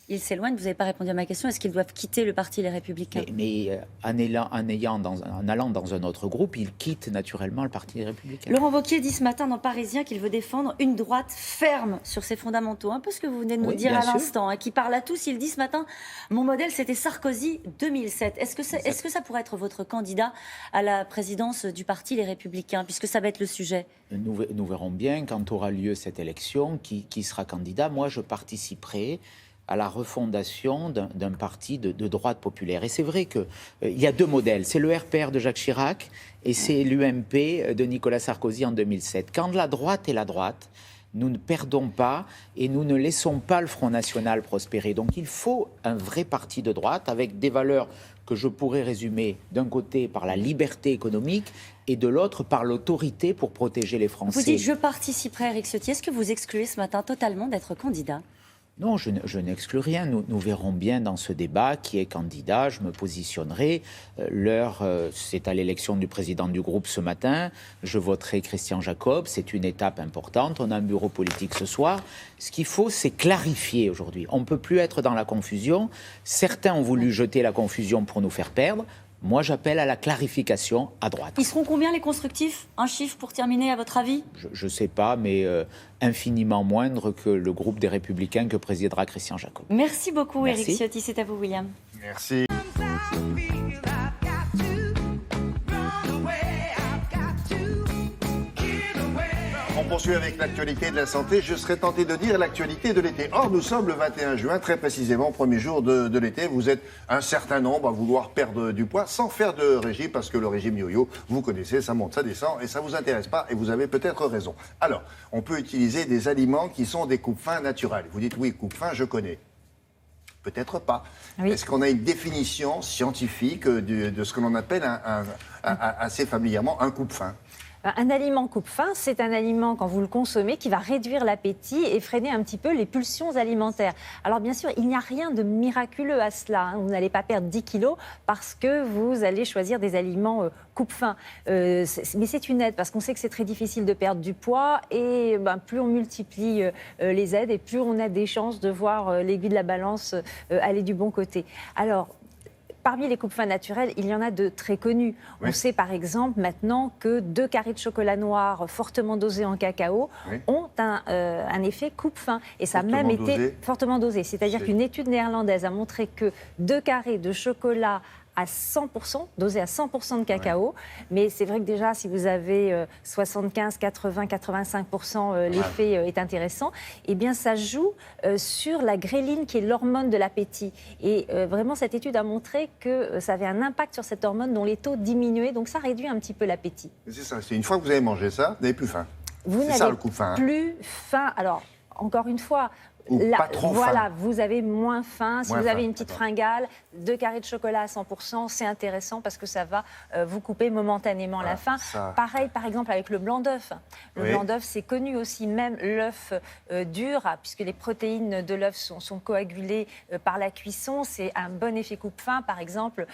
Ils s'éloignent, vous n'avez pas répondu à ma question. Est-ce qu'ils doivent quitter le parti Les Républicains? Mais en allant dans un autre groupe, ils quittent naturellement le parti Les Républicains. Laurent Wauquiez dit ce matin dans Parisien qu'il veut défendre une droite ferme sur ses fondamentaux. Un peu ce que vous venez de nous dire à l'instant, qui parle à tous. Il dit ce matin, mon modèle c'était Sarkozy 2007. Est-ce que ça pourrait être votre candidat à la présidence du parti Les Républicains, puisque ça va être le sujet? Nous verrons bien quand aura lieu cette élection qui sera candidat. Moi, je participerai à la refondation d'un parti de droite populaire. Et c'est vrai qu'il y a deux modèles. C'est le RPR de Jacques Chirac et c'est l'UMP de Nicolas Sarkozy en 2007. Quand la droite est la droite, nous ne perdons pas et nous ne laissons pas le Front National prospérer. Donc il faut un vrai parti de droite avec des valeurs que je pourrais résumer d'un côté par la liberté économique et de l'autre par l'autorité pour protéger les Français. Vous dites je participerai, Éric Ciotti. Est-ce que vous excluez ce matin totalement d'être candidat? Non, je n'exclus rien. Nous verrons bien dans ce débat qui est candidat. Je me positionnerai. L'heure, c'est à l'élection du président du groupe ce matin. Je voterai Christian Jacob. C'est une étape importante. On a un bureau politique ce soir. Ce qu'il faut, c'est clarifier aujourd'hui. On ne peut plus être dans la confusion. Certains ont voulu jeter la confusion pour nous faire perdre. Moi, j'appelle à la clarification à droite. Ils seront combien les constructifs? Un chiffre pour terminer, à votre avis? Je ne sais pas, mais infiniment moindre que le groupe des Républicains que présidera Christian Jacob. Merci beaucoup, Éric Ciotti. C'est à vous, William. Merci. On poursuit avec l'actualité de la santé. Je serais tenté de dire l'actualité de l'été. Or, nous sommes le 21 juin, très précisément, premier jour de l'été. Vous êtes un certain nombre à vouloir perdre du poids sans faire de régime, parce que le régime yo-yo, vous connaissez, ça monte, ça descend, et ça ne vous intéresse pas, et vous avez peut-être raison. Alors, on peut utiliser des aliments qui sont des coupes-fins naturels. Vous dites, oui, coupe-fin, je connais. Peut-être pas. Oui. Est-ce qu'on a une définition scientifique de ce que l'on appelle assez familièrement un coupe-fin? Un aliment coupe-faim, c'est un aliment, quand vous le consommez, qui va réduire l'appétit et freiner un petit peu les pulsions alimentaires. Alors bien sûr, il n'y a rien de miraculeux à cela. Vous n'allez pas perdre 10 kilos parce que vous allez choisir des aliments coupe-faim. Mais c'est une aide, parce qu'on sait que c'est très difficile de perdre du poids. Et plus on multiplie les aides, et plus on a des chances de voir l'aiguille de la balance aller du bon côté. Alors, parmi les coupes-fins naturels, il y en a de très connus. Oui. On sait par exemple maintenant que 2 carrés de chocolat noir fortement dosés en cacao ont un effet coupe-fin. Et ça a même été fortement dosé. C'est-à-dire qu'une étude néerlandaise a montré que 2 carrés de chocolat à 100%, dosé à 100% de cacao. Mais c'est vrai que déjà, si vous avez 75, 80, 85%, l'effet est intéressant. Eh bien, ça joue sur la gréline, qui est l'hormone de l'appétit. Et vraiment, cette étude a montré que ça avait un impact sur cette hormone dont les taux diminuaient. Donc, ça réduit un petit peu l'appétit. C'est ça. C'est une fois que vous avez mangé ça, vous n'avez plus faim. Vous n'avez plus faim. Alors, encore une fois, Ou pas trop voilà, faim. vous avez moins faim. Si Moins vous avez faim, une petite d'accord. fringale, 2 carrés de chocolat à 100%, c'est intéressant parce que ça va vous couper momentanément la faim. ça. Pareil, par exemple, avec le blanc d'œuf. Le Oui. blanc d'œuf, c'est connu aussi, même l'œuf dur, puisque les protéines de l'œuf sont coagulées par la cuisson. C'est un bon effet coupe-faim. Par exemple,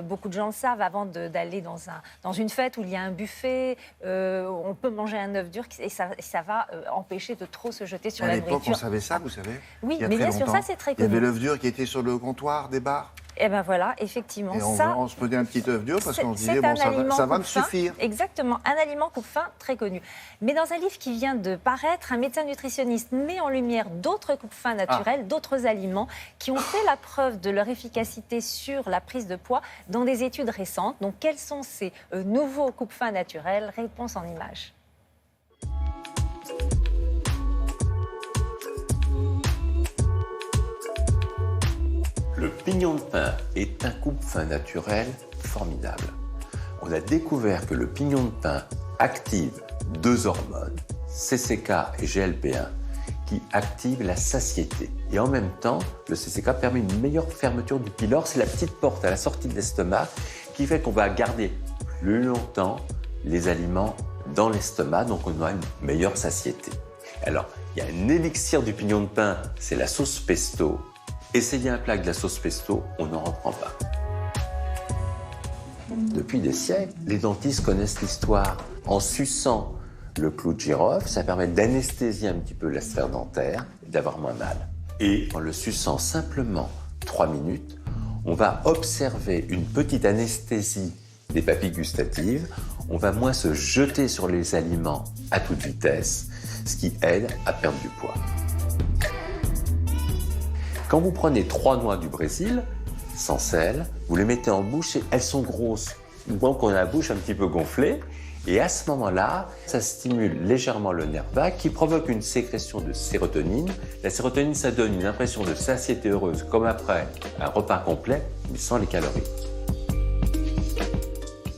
beaucoup de gens le savent, avant d'aller dans une fête où il y a un buffet, on peut manger un œuf dur et ça va empêcher de trop se jeter sur À la l'époque, nourriture. on savait ça, vous savez. Oui, il y a mais très bien sûr, longtemps. ça, c'est très Il y avait connu. l'œuf dur qui était sur le comptoir des bars. Et bien voilà, effectivement. Et on se prenait un petit œuf dur parce qu'on se disait, c'est un bon, aliment ça va me coupe-faim. suffire. Exactement, un aliment coupe-faim très connu. Mais dans un livre qui vient de paraître, un médecin nutritionniste met en lumière d'autres coupe-faim naturels, d'autres aliments qui ont fait la preuve de leur efficacité sur la prise de poids dans des études récentes. Donc quels sont ces nouveaux coupe-faim naturels? Réponse en images. Le pignon de pain est un coupe-faim naturel formidable. On a découvert que le pignon de pain active 2 hormones, CCK et GLP-1, qui activent la satiété. Et en même temps, le CCK permet une meilleure fermeture du pylore. C'est la petite porte à la sortie de l'estomac qui fait qu'on va garder plus longtemps les aliments dans l'estomac, donc on a une meilleure satiété. Alors, il y a un élixir du pignon de pain, c'est la sauce pesto. Essayez un plat avec de la sauce pesto, on n'en reprend pas. Depuis des siècles, les dentistes connaissent l'histoire. En suçant le clou de girofle, ça permet d'anesthésier un petit peu la sphère dentaire et d'avoir moins mal. Et en le suçant simplement 3 minutes, on va observer une petite anesthésie des papilles gustatives. On va moins se jeter sur les aliments à toute vitesse, ce qui aide à perdre du poids. Quand vous prenez 3 noix du Brésil, sans sel, vous les mettez en bouche et elles sont grosses. Donc on a la bouche un petit peu gonflée. Et à ce moment-là, ça stimule légèrement le nerf vague qui provoque une sécrétion de sérotonine. La sérotonine, ça donne une impression de satiété heureuse, comme après un repas complet, mais sans les calories.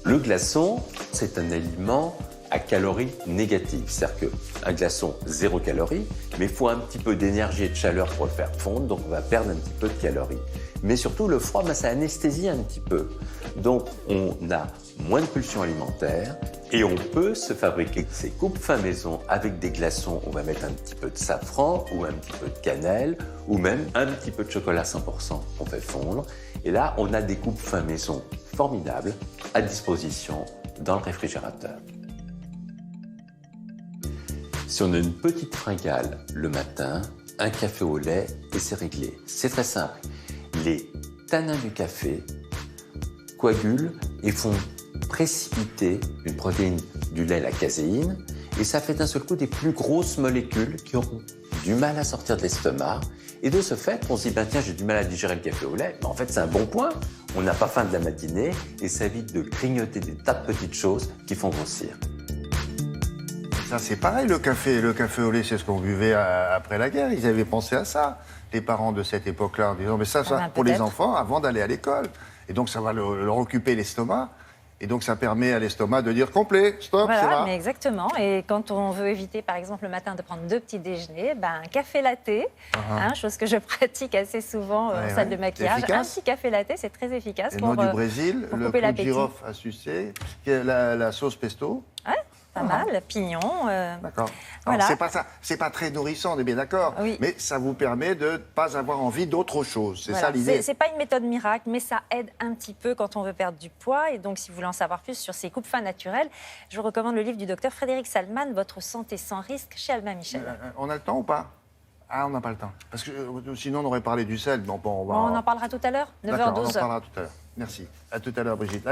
Le glaçon, c'est un aliment à calories négatives. C'est-à-dire qu'un glaçon, 0 calories, mais il faut un petit peu d'énergie et de chaleur pour le faire fondre, donc on va perdre un petit peu de calories. Mais surtout, le froid, ça anesthésie un petit peu. Donc, on a moins de pulsions alimentaires et on peut se fabriquer ces coupes-faim maison avec des glaçons. On va mettre un petit peu de safran ou un petit peu de cannelle ou même un petit peu de chocolat 100% qu'on fait fondre. Et là, on a des coupes-faim maison formidables à disposition dans le réfrigérateur. Si on a une petite fringale le matin, un café au lait et c'est réglé. C'est très simple. Les tanins du café coagulent et font précipiter une protéine du lait, la caséine, et ça fait d'un seul coup des plus grosses molécules qui auront du mal à sortir de l'estomac. Et de ce fait, on se dit, ben tiens, j'ai du mal à digérer le café au lait. Mais en fait, c'est un bon point. On n'a pas faim de la matinée et ça évite de grignoter des tas de petites choses qui font grossir. Ça, c'est pareil, le café au lait, c'est ce qu'on buvait après la guerre. Ils avaient pensé à ça, les parents de cette époque-là, en disant, mais ça pour les enfants, avant d'aller à l'école. Et donc, ça va leur occuper l'estomac. Et donc, ça permet à l'estomac de dire complet, stop, voilà, c'est là. Mais exactement. Et quand on veut éviter, par exemple, le matin de prendre 2 petits déjeuners, un café latte, chose que je pratique assez souvent en salle de maquillage. Efficace. Un petit café latte, c'est très efficace. Et pour, du Brésil, pour le couper clou de l'appétit. girofle à sucer, la sauce pesto. Ouais, pas mal, pignon. D'accord. Voilà. C'est pas très nourrissant, on est bien d'accord. Oui. Mais ça vous permet de ne pas avoir envie d'autre chose. C'est ça l'idée. C'est pas une méthode miracle, mais ça aide un petit peu quand on veut perdre du poids. Et donc, si vous voulez en savoir plus sur ces coupes-faim naturelles, je vous recommande le livre du docteur Frédéric Salman, Votre santé sans risque, chez Albin Michel. On a le temps ou pas? Ah, on n'a pas le temps. Parce que sinon, on aurait parlé du sel. Mais on en parlera tout à l'heure, 9h12. D'accord, on en parlera tout à l'heure. Merci. À tout à l'heure, Brigitte.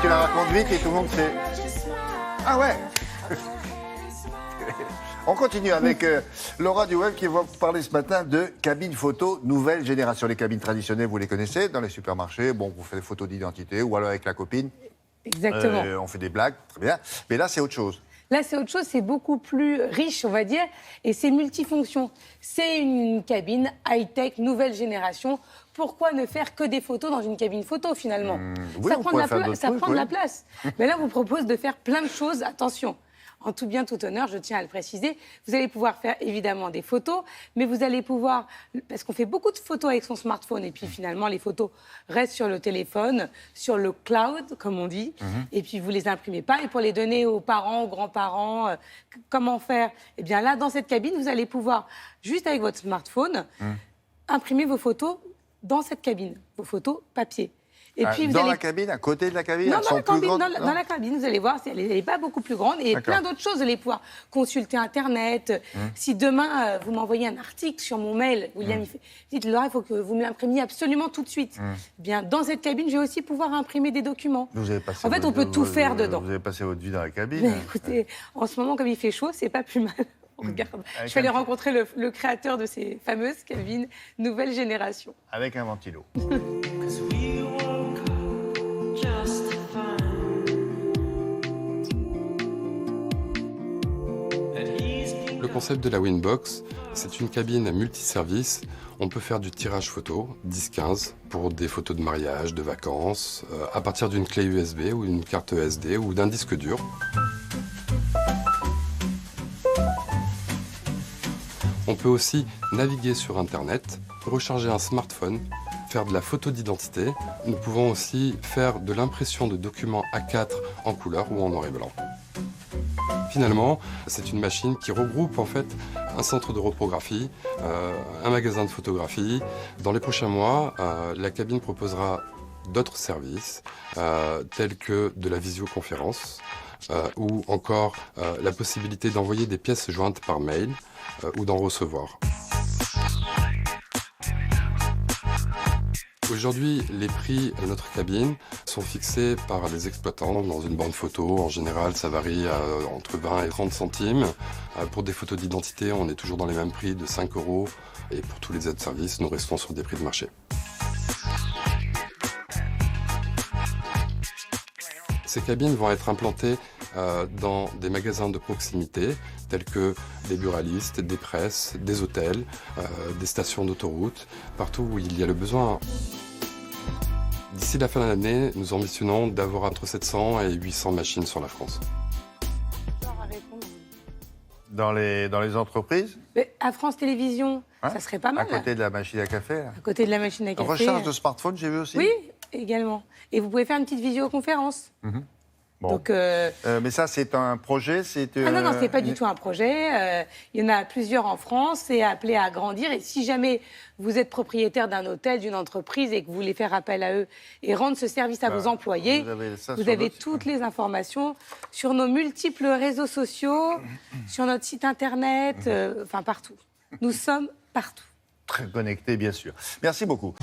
Tu la racontes vite et tout le monde sait. Ah ouais. On continue avec Laura Duwel qui va vous parler ce matin de cabines photo nouvelle génération. Les cabines traditionnelles, vous les connaissez dans les supermarchés. Bon, vous faites des photos d'identité ou alors avec la copine. Exactement. On fait des blagues, très bien. Mais là, c'est autre chose. Là, c'est autre chose, c'est beaucoup plus riche, on va dire, et c'est multifonction. C'est une cabine high-tech, nouvelle génération. Pourquoi ne faire que des photos dans une cabine photo, finalement? Oui, ça prend de la place. Mais là, on vous propose de faire plein de choses. Attention, en tout bien, tout honneur, je tiens à le préciser, vous allez pouvoir faire évidemment des photos, mais vous allez pouvoir, parce qu'on fait beaucoup de photos avec son smartphone, et puis finalement, les photos restent sur le téléphone, sur le cloud, comme on dit, et puis vous les imprimez pas, et pour les donner aux parents, aux grands-parents, comment faire? Eh bien là, dans cette cabine, vous allez pouvoir, juste avec votre smartphone, imprimer vos photos dans cette cabine, vos photos papier. Et puis dans la cabine, à côté de la cabine? Non, dans la cabine, vous allez voir, elle n'est pas beaucoup plus grande. Et plein d'autres choses, vous allez pouvoir consulter Internet. Si demain, vous m'envoyez un article sur mon mail, William, dites Laura, il faut que vous me l'imprimiez absolument tout de suite. Bien, dans cette cabine, je vais aussi pouvoir imprimer des documents. En fait, on peut tout faire dedans. Vous avez passé votre vie dans la cabine. Mais écoutez, en ce moment, comme il fait chaud, c'est pas plus mal. Regarde. Je vais aller rencontrer le créateur de ces fameuses cabines nouvelle génération. Avec un ventilo. Le concept de la Winbox, c'est une cabine multiservice. On peut faire du tirage photo, 10-15, pour des photos de mariage, de vacances, à partir d'une clé USB ou d'une carte SD ou d'un disque dur. On peut aussi naviguer sur Internet, recharger un smartphone, faire de la photo d'identité. Nous pouvons aussi faire de l'impression de documents A4 en couleur ou en noir et blanc. Finalement, c'est une machine qui regroupe en fait un centre de reprographie, un magasin de photographie. Dans les prochains mois, la cabine proposera d'autres services tels que de la visioconférence ou encore la possibilité d'envoyer des pièces jointes par mail ou d'en recevoir. Aujourd'hui, les prix de notre cabine sont fixés par les exploitants dans une bande photo. En général, ça varie entre 20 et 30 centimes. Pour des photos d'identité, on est toujours dans les mêmes prix de 5 €. Et pour tous les autres services, nous restons sur des prix de marché. Ces cabines vont être implantées dans des magasins de proximité, tels que des buralistes, des presses, des hôtels, des stations d'autoroute, partout où il y a le besoin. D'ici la fin de l'année, nous ambitionnons d'avoir entre 700 et 800 machines sur la France. Dans les entreprises? Mais à France Télévisions, ça serait pas mal. À côté de la machine à café là. À côté de la machine à café. Recharge de smartphone, j'ai vu aussi. Oui, également. Et vous pouvez faire une petite visioconférence. Bon. Donc, mais ça, c'est un projet? Ah non, c'est pas du tout un projet. Il y en a plusieurs en France. C'est appelé à grandir. Et si jamais vous êtes propriétaire d'un hôtel, d'une entreprise et que vous voulez faire appel à eux et rendre ce service à vos employés, vous avez toutes les informations sur nos multiples réseaux sociaux, sur notre site internet, enfin partout. Nous sommes partout. Très connectés, bien sûr. Merci beaucoup.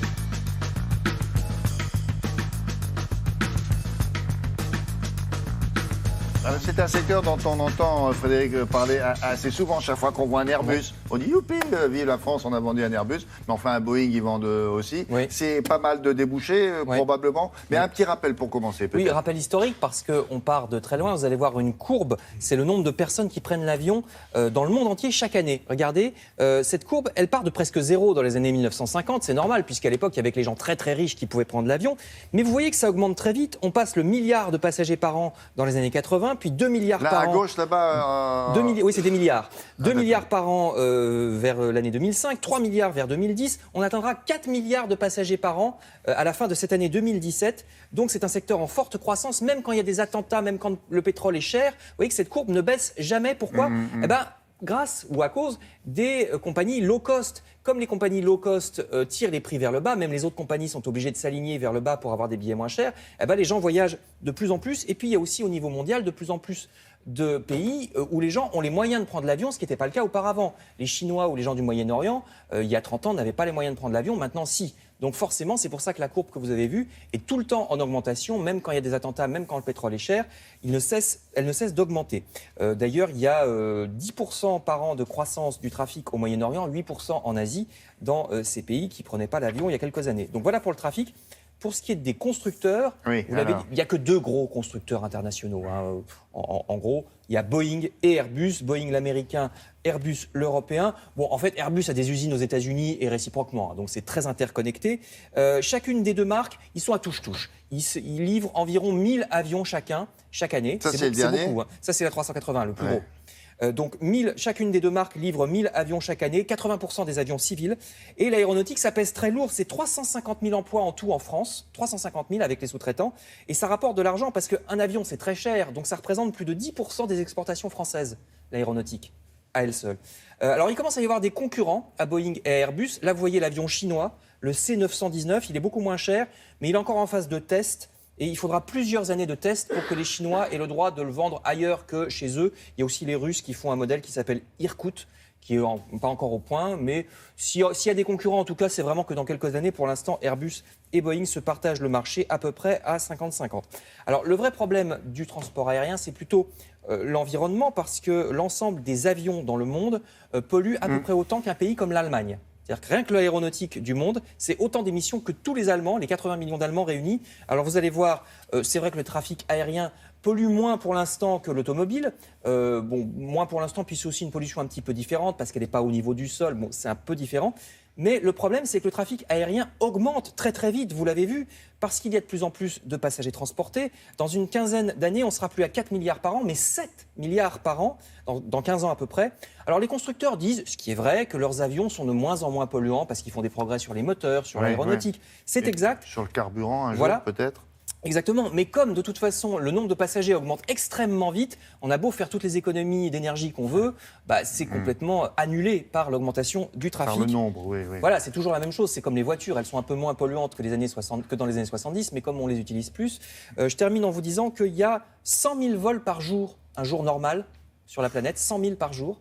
C'est un secteur dont on entend Frédéric parler assez souvent. Chaque fois qu'on voit un Airbus, on dit youpi, vive la France, on a vendu un Airbus. Mais enfin, un Boeing, ils vendent aussi. C'est pas mal de débouchés, probablement. Mais un petit rappel pour commencer, peut-être. Oui, rappel historique, parce qu'on part de très loin. Vous allez voir une courbe. C'est le nombre de personnes qui prennent l'avion dans le monde entier chaque année. Regardez, cette courbe, elle part de presque zéro dans les années 1950. C'est normal, puisqu'à l'époque, il y avait que les gens très très riches qui pouvaient prendre l'avion. Mais vous voyez que ça augmente très vite. On passe le milliard de passagers par an dans les années 80. Puis 2 milliards là, par an. Là, à gauche, là-bas... Oui, c'est des milliards. 2 milliards par an vers l'année 2005, 3 milliards vers 2010. On atteindra 4 milliards de passagers par an à la fin de cette année 2017. Donc, c'est un secteur en forte croissance, même quand il y a des attentats, même quand le pétrole est cher. Vous voyez que cette courbe ne baisse jamais. Pourquoi ? Eh ben, grâce ou à cause des compagnies low cost. Comme les compagnies low cost tirent les prix vers le bas, même les autres compagnies sont obligées de s'aligner vers le bas pour avoir des billets moins chers, eh ben les gens voyagent de plus en plus. Et puis, il y a aussi au niveau mondial de plus en plus de pays où les gens ont les moyens de prendre l'avion, ce qui n'était pas le cas auparavant. Les Chinois ou les gens du Moyen-Orient, il y a 30 ans, n'avaient pas les moyens de prendre l'avion. Maintenant, si. Donc forcément, c'est pour ça que la courbe que vous avez vue est tout le temps en augmentation, même quand il y a des attentats, même quand le pétrole est cher, elle ne cesse d'augmenter. D'ailleurs, il y a 10% par an de croissance du trafic au Moyen-Orient, 8% en Asie, dans ces pays qui ne prenaient pas l'avion il y a quelques années. Donc voilà pour le trafic. Pour ce qui est des constructeurs, vous l'avez dit, il n'y a que 2 gros constructeurs internationaux. Hein. En gros, il y a Boeing et Airbus. Boeing l'américain, Airbus l'européen. Bon, en fait, Airbus a des usines aux États-Unis et réciproquement, hein, donc c'est très interconnecté. Chacune des 2 marques, ils sont à touche-touche. Ils livrent environ 1000 avions chaque année. Ça, c'est le dernier. Beaucoup, hein. Ça, c'est la 380, le plus gros. Donc chacune des 2 marques livre 1000 avions chaque année, 80% des avions civils. Et l'aéronautique, ça pèse très lourd, c'est 350 000 emplois en tout en France, 350 000 avec les sous-traitants. Et ça rapporte de l'argent parce qu'un avion, c'est très cher, donc ça représente plus de 10% des exportations françaises, l'aéronautique, à elle seule. Alors il commence à y avoir des concurrents à Boeing et à Airbus. Là, vous voyez l'avion chinois, le C919, il est beaucoup moins cher, mais il est encore en phase de test. Et il faudra plusieurs années de tests pour que les Chinois aient le droit de le vendre ailleurs que chez eux. Il y a aussi les Russes qui font un modèle qui s'appelle Irkout, qui n'est pas encore au point. Mais s'il y a des concurrents, en tout cas, c'est vraiment que dans quelques années, pour l'instant, Airbus et Boeing se partagent le marché à peu près à 50-50. Alors, le vrai problème du transport aérien, c'est plutôt l'environnement, parce que l'ensemble des avions dans le monde polluent à peu près autant qu'un pays comme l'Allemagne. C'est-à-dire que rien que l'aéronautique du monde, c'est autant d'émissions que tous les Allemands, les 80 millions d'Allemands réunis. Alors vous allez voir, c'est vrai que le trafic aérien pollue moins pour l'instant que l'automobile. Moins pour l'instant, puis c'est aussi une pollution un petit peu différente parce qu'elle n'est pas au niveau du sol. Bon, c'est un peu différent. Mais le problème, c'est que le trafic aérien augmente très très vite, vous l'avez vu, parce qu'il y a de plus en plus de passagers transportés. Dans une quinzaine d'années, on sera plus à 4 milliards par an, mais 7 milliards par an, dans 15 ans à peu près. Alors les constructeurs disent, ce qui est vrai, que leurs avions sont de moins en moins polluants parce qu'ils font des progrès sur les moteurs, sur l'aéronautique. C'est exact. Sur le carburant, un jour peut-être. Exactement, mais comme de toute façon le nombre de passagers augmente extrêmement vite, on a beau faire toutes les économies d'énergie qu'on veut, c'est complètement annulé par l'augmentation du trafic. Par le nombre, oui. Voilà, c'est toujours la même chose, c'est comme les voitures, elles sont un peu moins polluantes que dans les années 70, mais comme on les utilise plus. Je termine en vous disant qu'il y a 100 000 vols par jour, un jour normal sur la planète, 100 000 par jour.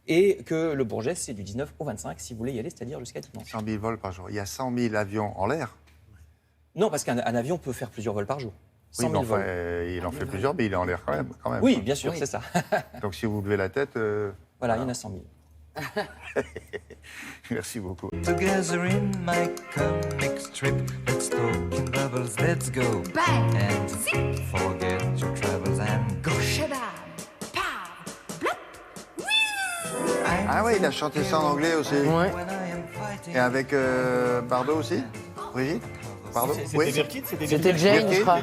Et que le Bourget, c'est du 19 au 25, si vous voulez y aller, c'est-à-dire jusqu'à dimanche. 100 000 vols par jour. Il y a 100 000 avions en l'air. Non, parce qu'un avion peut faire plusieurs vols par jour. 100 000 vols. Il en fait plusieurs, mais il est en l'air quand même. Oui, bien sûr, c'est ça. Donc si vous levez la tête... Voilà, il y en a 100 000. Merci beaucoup. Together in my comic strip, let's talk in bubbles, let's go. Bang! And forget your troubles and go. Shabam! Pow! Blop! Ah oui, il a chanté ça en anglais aussi. Ouais. Et avec Bardot aussi, Brigitte? Pardon? C'était Birkin? C'était Jane, je crois.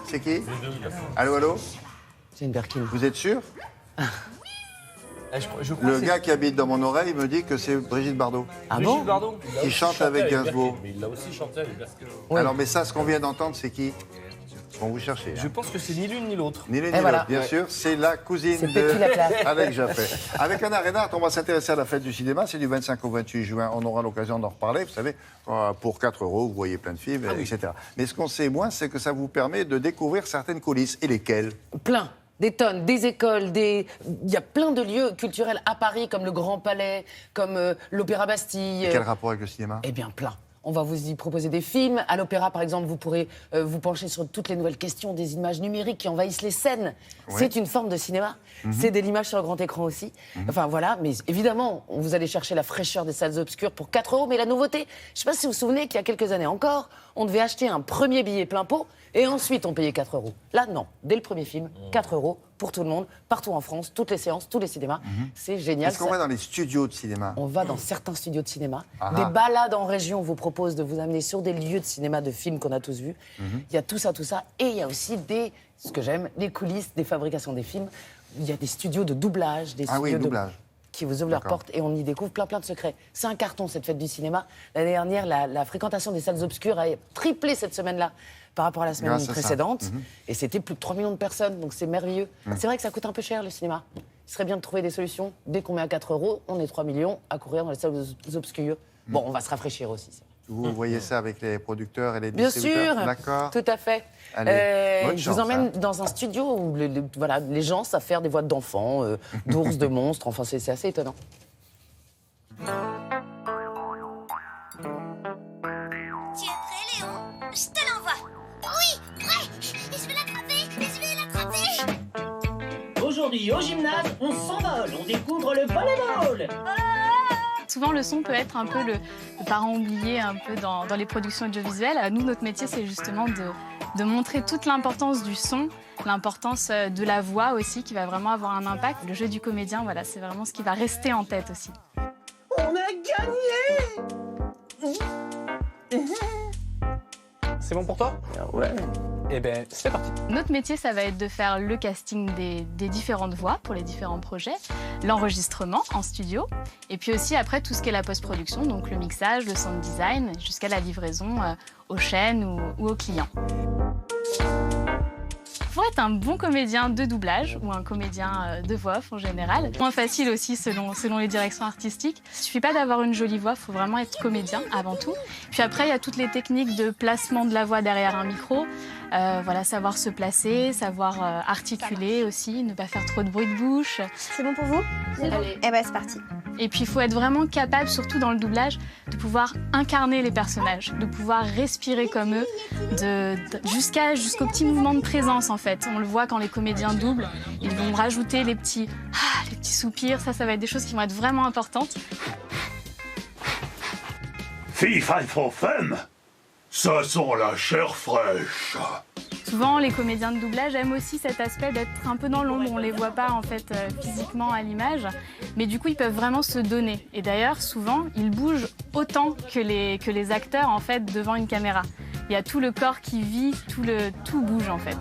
C'est qui? Allô? C'est une Birkin. Vous êtes sûr? Le gars qui habite dans mon oreille me dit que c'est Brigitte Bardot. Ah bon? Bardot. Qui chante avec Gainsbourg. Mais il l'a aussi chanté avec Birkin. Alors, mais ça, ce qu'on vient d'entendre, c'est qui? Bon, vous cherchez. Je pense que c'est ni l'une ni l'autre. Ni l'une ni l'autre, bien sûr. C'est la cousine de Alex Jaffé. Avec Anna Reinhardt, on va s'intéresser à la fête du cinéma. C'est du 25 au 28 juin. On aura l'occasion d'en reparler. Vous savez, pour 4 €, vous voyez plein de films, etc. Mais ce qu'on sait moins, c'est que ça vous permet de découvrir certaines coulisses. Et lesquelles? Plein. Des tonnes, des écoles, il y a plein de lieux culturels à Paris, comme le Grand Palais, comme l'Opéra Bastille. Et quel rapport avec le cinéma? Eh bien, plein. On va vous y proposer des films. À l'Opéra, par exemple, vous pourrez vous pencher sur toutes les nouvelles questions des images numériques qui envahissent les scènes. Ouais. C'est une forme de cinéma. C'est de l'image sur le grand écran aussi. Enfin, voilà. Mais évidemment, vous allez chercher la fraîcheur des salles obscures pour 4 €. Mais la nouveauté, je ne sais pas si vous vous souvenez qu'il y a quelques années encore, on devait acheter un premier billet plein pot et ensuite on payait 4 €. Là, non. Dès le premier film, 4 € pour tout le monde, partout en France, toutes les séances, tous les cinémas. C'est génial. Est-ce qu'on va dans les studios de cinéma? On va dans certains studios de cinéma. Des balades en région vous proposent de vous amener sur des lieux de cinéma de films qu'on a tous vus. Il y a tout ça. Et il y a aussi ce que j'aime, les coulisses des fabrications des films. Il y a des studios de doublage, des studios qui vous ouvrent leurs portes et on y découvre plein de secrets. C'est un carton, cette fête du cinéma. L'année dernière, la fréquentation des salles obscures a triplé cette semaine-là par rapport à la semaine précédente. Et c'était plus de 3 millions de personnes, donc c'est merveilleux. C'est vrai que ça coûte un peu cher, le cinéma. Il serait bien de trouver des solutions. Dès qu'on met à 4 €, on est 3 millions à courir dans les salles obscures. Bon, on va se rafraîchir aussi. Vous voyez ça avec les producteurs et les distributeurs? Bien sûr, d'accord. Tout à fait. Allez, je vous emmène dans un studio où les gens savent faire des voix d'enfants, d'ours, de monstres. Enfin, c'est assez étonnant. Tu es prêt, Léon? Je te l'envoie. Oui, prêt. Et je vais l'attraper. Aujourd'hui, au gymnase, on s'envole, on découvre le volleyball. Souvent, le son peut être un peu le parents oubliés un peu dans les productions audiovisuelles. Nous, notre métier, c'est justement de montrer toute l'importance du son, l'importance de la voix aussi, qui va vraiment avoir un impact. Le jeu du comédien, voilà, c'est vraiment ce qui va rester en tête aussi. On a gagné! C'est bon pour toi? Ouais. Eh ben, c'est parti. Notre métier, ça va être de faire le casting des différentes voix pour les différents projets, l'enregistrement en studio, et puis aussi après tout ce qui est la post-production, donc le mixage, le sound design, jusqu'à la livraison aux chaînes ou aux clients. Pour être un bon comédien de doublage ou un comédien de voix off en général, moins facile aussi selon les directions artistiques. Il ne suffit pas d'avoir une jolie voix, il faut vraiment être comédien avant tout. Puis après, il y a toutes les techniques de placement de la voix derrière un micro. Voilà, savoir se placer, savoir articuler aussi, ne pas faire trop de bruit de bouche. C'est bon pour vous? Allez. Eh ben, c'est parti. Et puis il faut être vraiment capable, surtout dans le doublage, de pouvoir incarner les personnages, de pouvoir respirer comme eux, jusqu'au petit mouvement de présence en fait. On le voit quand les comédiens doublent, ils vont rajouter les petits soupirs, ça va être des choses qui vont être vraiment importantes. FIFA for femme, ça sent la chair fraîche. Souvent, les comédiens de doublage aiment aussi cet aspect d'être un peu dans l'ombre. On ne les voit pas en fait physiquement à l'image, mais du coup, ils peuvent vraiment se donner. Et d'ailleurs, souvent, ils bougent autant que les acteurs en fait devant une caméra. Il y a tout le corps qui vit, tout bouge en fait.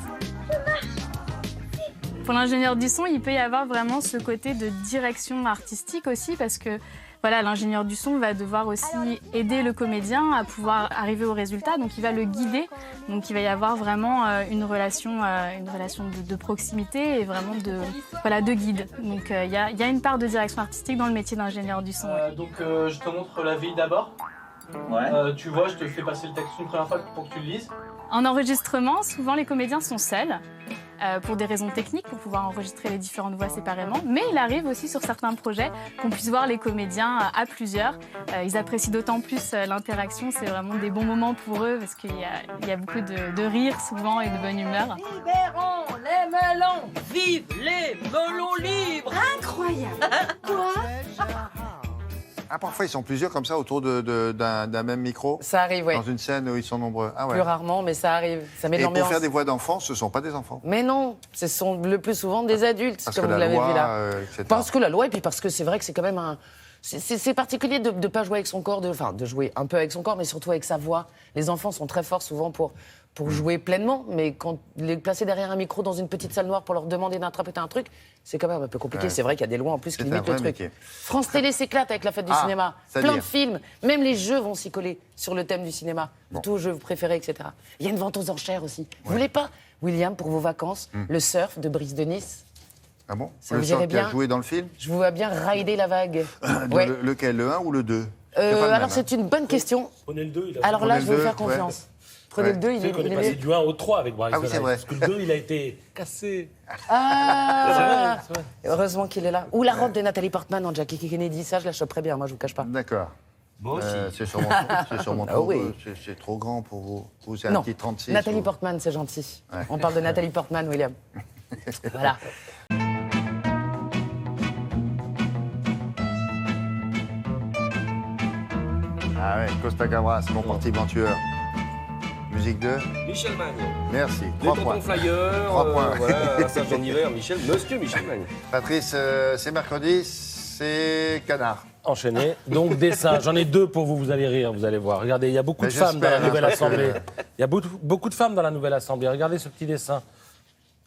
Pour l'ingénieur du son, il peut y avoir vraiment ce côté de direction artistique aussi, parce que voilà, l'ingénieur du son va devoir aussi aider le comédien à pouvoir arriver au résultat, donc il va le guider. Donc il va y avoir vraiment une relation de proximité et vraiment de guide. Donc il y a une part de direction artistique dans le métier d'ingénieur du son. Donc je te montre la vie d'abord. Ouais. Tu vois, je te fais passer le texte une première fois pour que tu le lises. En enregistrement, souvent les comédiens sont seuls. Pour des raisons techniques, pour pouvoir enregistrer les différentes voix séparément. Mais il arrive aussi sur certains projets qu'on puisse voir les comédiens à plusieurs. Ils apprécient d'autant plus l'interaction, c'est vraiment des bons moments pour eux parce qu'il y a beaucoup de rire souvent et de bonne humeur. Libérons les melons, vive les melons libres. Incroyable. Quoi? Ah, parfois, ils sont plusieurs comme ça autour d'un même micro. Ça arrive, oui. Dans une scène où ils sont nombreux. Ah, ouais. Plus rarement, mais ça arrive. Ça met de l'ambiance. Et pour faire des voix d'enfants, ce ne sont pas des enfants. Mais non, ce sont le plus souvent des adultes, parce comme que vous l'avez vu là. Etc. Parce que la loi, et puis parce que c'est vrai que c'est quand même un... C'est particulier de ne pas jouer avec son corps, de jouer un peu avec son corps, mais surtout avec sa voix. Les enfants sont très forts souvent pour jouer pleinement, mais quand les placer derrière un micro dans une petite salle noire pour leur demander d'interpréter un truc, c'est quand même un peu compliqué. Ouais. C'est vrai qu'il y a des lois en plus qui limitent le truc. Métier. France Télé s'éclate avec la fête du cinéma. Plein de films, même les jeux vont s'y coller sur le thème du cinéma. Bon. Tous vos jeux préférés, etc. Il y a une vente aux enchères aussi. Ouais. Vous voulez pas, William, pour vos vacances, le surf de Brice de Nice? Ah bon? Ça le vous surf irait bien qui a joué dans le film? Je vous vois bien rider la vague. Ouais. Lequel, le 1 ou le 2? Alors c'est une bonne question. Prenez le 2. Alors là, je vais vous faire confiance. Ouais. Prenez le 2, il est passé du 1 au 3 avec Bryce. Ah oui, c'est vrai. Parce que le 2, il a été cassé. Ah c'est vrai. Heureusement qu'il est là. Ou la robe de Nathalie Portman en Jackie Kennedy, ça, je la choperais bien, moi, je vous cache pas. D'accord. Moi aussi. C'est sûrement trop, oui. C'est trop grand pour vous. Vous, c'est un petit 36. Nathalie Portman, c'est gentil. Ouais. On parle de Nathalie Portman, William. Voilà. Ah ouais, Costa Gavras, mon parti ventueur. Musique de Michel Magne. Merci. Les tontons flyers. 3 points. Voilà, Serge en hiver, Monsieur Michel Magne. Patrice, c'est mercredi, c'est Canard. Enchaîné. Donc, dessin. J'en ai 2 pour vous, vous allez rire, vous allez voir. Regardez, il y a beaucoup de femmes dans la nouvelle assemblée. Il y a beaucoup de femmes dans la nouvelle assemblée. Regardez ce petit dessin.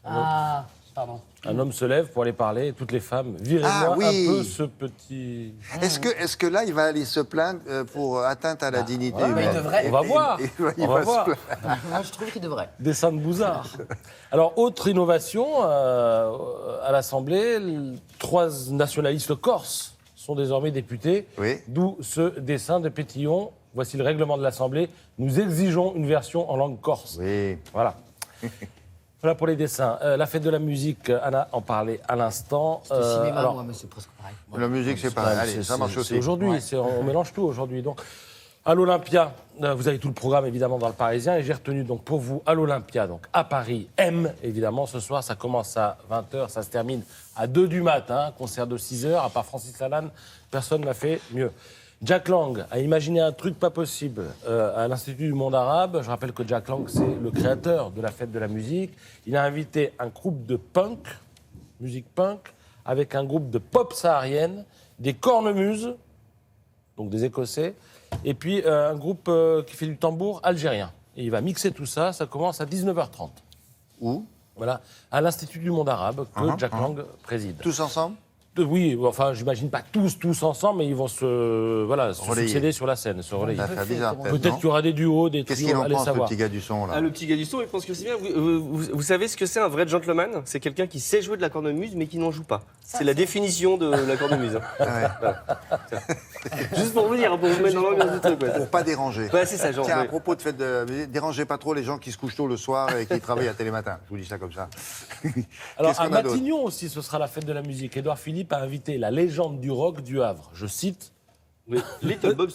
Pardon. Un homme se lève pour aller parler, et toutes les femmes, virez-moi un peu ce petit... Est-ce que là, il va aller se plaindre pour atteinte à la dignité humaine? Il devrait. On va voir. On va voir. Moi, je trouve qu'il devrait. Dessin de Bouzard. Alors, autre innovation à l'Assemblée, 3 nationalistes corses sont désormais députés, d'où ce dessin de Pétillon. Voici le règlement de l'Assemblée. Nous exigeons une version en langue corse. Oui. Voilà. Voilà pour les dessins. La fête de la musique, Anna en parlait à l'instant. C'est le cinéma, moi, mais c'est presque pareil. La musique, c'est pareil. Allez, ça marche aussi. C'est aujourd'hui, on mélange tout aujourd'hui. Donc, à l'Olympia, vous avez tout le programme évidemment dans le Parisien, et j'ai retenu donc pour vous à l'Olympia, donc à Paris, M évidemment. Ce soir, ça commence à 20h, ça se termine à 2 du matin. Concert de 6h, à part Francis Lalanne, personne n'a fait mieux. Jack Lang a imaginé un truc pas possible à l'Institut du monde arabe. Je rappelle que Jack Lang, c'est le créateur de la fête de la musique. Il a invité un groupe de punk, musique punk, avec un groupe de pop saharienne, des cornemuses, donc des Écossais, et puis un groupe qui fait du tambour algérien. Et il va mixer tout ça, ça commence à 19h30. Où ? Voilà, à l'Institut du monde arabe que Jack Lang préside. Tous ensemble ? Oui, enfin, j'imagine pas tous ensemble, mais ils vont se succéder sur la scène, se relayer. Peut-être qu'il y aura des duos, des trios, Qu'est-ce qu'il en allez pense, savoir. le petit gars du son, là ? Le petit gars du son, il pense que c'est bien. Vous savez ce que c'est un vrai gentleman ? C'est quelqu'un qui sait jouer de la cornemuse, mais qui n'en joue pas. C'est la définition de la cornemuse. Voilà. Juste pour vous dire, pour vous mettre dans l'ambiance du truc. Pour pas déranger. Ouais, c'est ça, genre. Tiens, à propos de fête de musique, dérangez pas trop les gens qui se couchent tôt le soir et qui travaillent à Télématin. Je vous dis ça comme ça. Alors, à Matignon aussi, ce sera la fête de la musique. Édouard Philippe a invité la légende du rock du Havre. Je cite... Oui, Little Bob.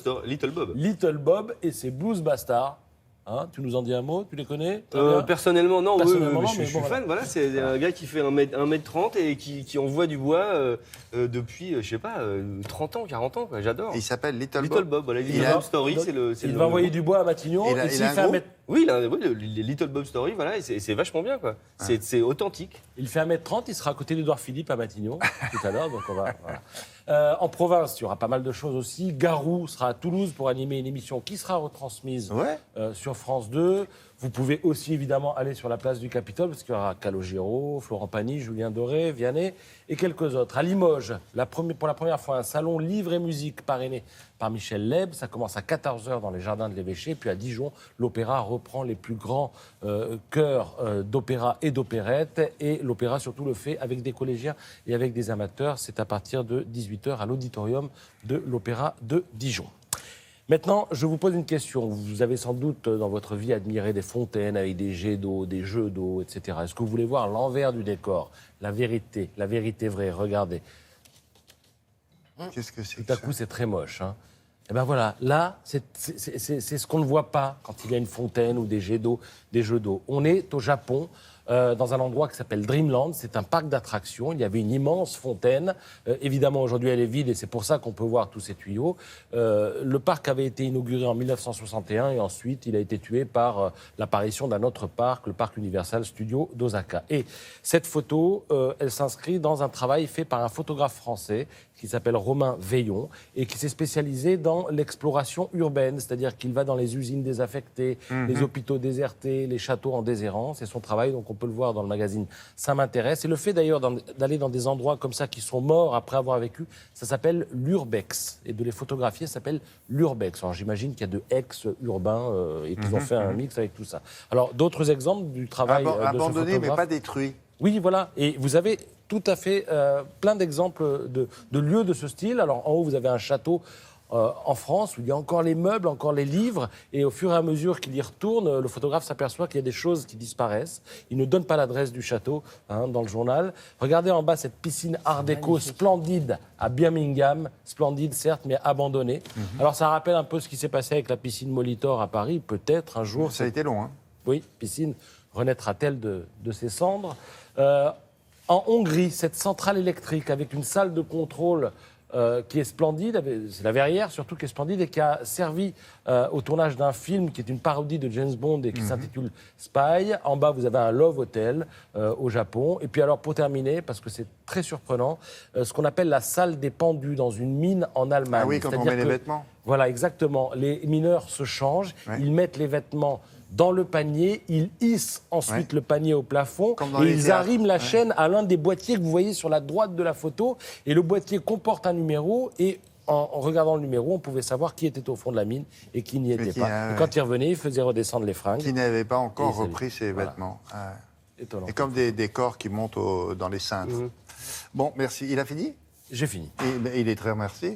Little Bob et ses Blues Bastards. Hein, tu nous en dis un mot? Tu les connais? Personnellement, non. Personnellement, je suis fan. Voilà, c'est un gars qui fait 1m30 et qui envoie du bois depuis, je sais pas, 30 ans, 40 ans. J'adore. Il s'appelle Little Bob. Voilà, Little Bob Story, c'est le. Il va envoyer du bois à Matignon. Il a un groupe. Oui, le Little Bob Story, voilà, et c'est vachement bien, quoi. C'est authentique. Il fait 1m30, il sera à côté d'Édouard Philippe à Matignon tout à l'heure, donc on va. Voilà. En province, il y aura pas mal de choses aussi. Garou sera à Toulouse pour animer une émission qui sera retransmise sur France 2. Vous pouvez aussi évidemment aller sur la place du Capitole parce qu'il y aura Calogero, Florent Pagny, Julien Doré, Vianney et quelques autres. À Limoges, pour la première fois, un salon livre et musique parrainé par Michel Leb. Ça commence à 14h dans les jardins de l'Évêché. Puis à Dijon, l'opéra reprend les plus grands chœurs d'opéra et d'opérette. Et l'opéra surtout le fait avec des collégiens et avec des amateurs. C'est à partir de 18h à l'auditorium de l'Opéra de Dijon. Maintenant, je vous pose une question. Vous avez sans doute dans votre vie admiré des fontaines avec des jets d'eau, des jeux d'eau, etc. Est-ce que vous voulez voir l'envers du décor, la vérité vraie? Regardez. Qu'est-ce que c'est? Tout à coup, c'est très moche. Hein. Et ben voilà, là, c'est ce qu'on ne voit pas quand il y a une fontaine ou des jets d'eau, des jeux d'eau. On est au Japon. Dans un endroit qui s'appelle Dreamland. C'est un parc d'attractions. Il y avait une immense fontaine. Évidemment, aujourd'hui, elle est vide et c'est pour ça qu'on peut voir tous ces tuyaux. Le parc avait été inauguré en 1961 et ensuite, il a été tué par l'apparition d'un autre parc, le parc Universal Studios d'Osaka. Et cette photo, elle s'inscrit dans un travail fait par un photographe français qui s'appelle Romain Veillon et qui s'est spécialisé dans l'exploration urbaine, c'est-à-dire qu'il va dans les usines désaffectées, les hôpitaux désertés, les châteaux en déshérence. C'est son travail, donc on peut le voir dans le magazine Ça m'intéresse. Et le fait d'ailleurs d'aller dans des endroits comme ça qui sont morts après avoir vécu, ça s'appelle l'urbex. Et de les photographier, ça s'appelle l'urbex. Alors j'imagine qu'il y a de ex-urbains et qu'ils ont fait un mix avec tout ça. Alors d'autres exemples du travail de ce photographe. Abandonné mais pas détruit. Oui, voilà. Et vous avez tout à fait plein d'exemples de lieux de ce style. Alors en haut, vous avez un château en France où il y a encore les meubles, encore les livres. Et au fur et à mesure qu'il y retourne, le photographe s'aperçoit qu'il y a des choses qui disparaissent. Il ne donne pas l'adresse du château dans le journal. Regardez en bas cette piscine art déco splendide à Birmingham. Splendide, certes, mais abandonnée. Alors ça rappelle un peu ce qui s'est passé avec la piscine Molitor à Paris. Peut-être un jour... Ça a été long, hein. Oui, piscine renaîtra-t-elle de ses cendres? En Hongrie, cette centrale électrique avec une salle de contrôle qui est splendide, c'est la verrière surtout qui est splendide et qui a servi au tournage d'un film qui est une parodie de James Bond et qui s'intitule Spy. En bas, vous avez un Love Hotel au Japon. Et puis alors, pour terminer, parce que c'est très surprenant, ce qu'on appelle la salle des pendus dans une mine en Allemagne. Ah oui, quand on met les vêtements. Voilà, exactement. Les mineurs se changent, ils mettent les vêtements dans le panier, ils hissent ensuite le panier au plafond et ils arriment la chaîne à l'un des boîtiers que vous voyez sur la droite de la photo. Et le boîtier comporte un numéro et en regardant le numéro, on pouvait savoir qui était au fond de la mine et qui n'y était pas. Et quand il revenait, il faisait redescendre les fringues. Qui n'avait pas encore repris ses vêtements. Étonnant. Et comme des corps qui montent dans les cintres. Bon, merci. Il a fini? J'ai fini. Il est très remercié.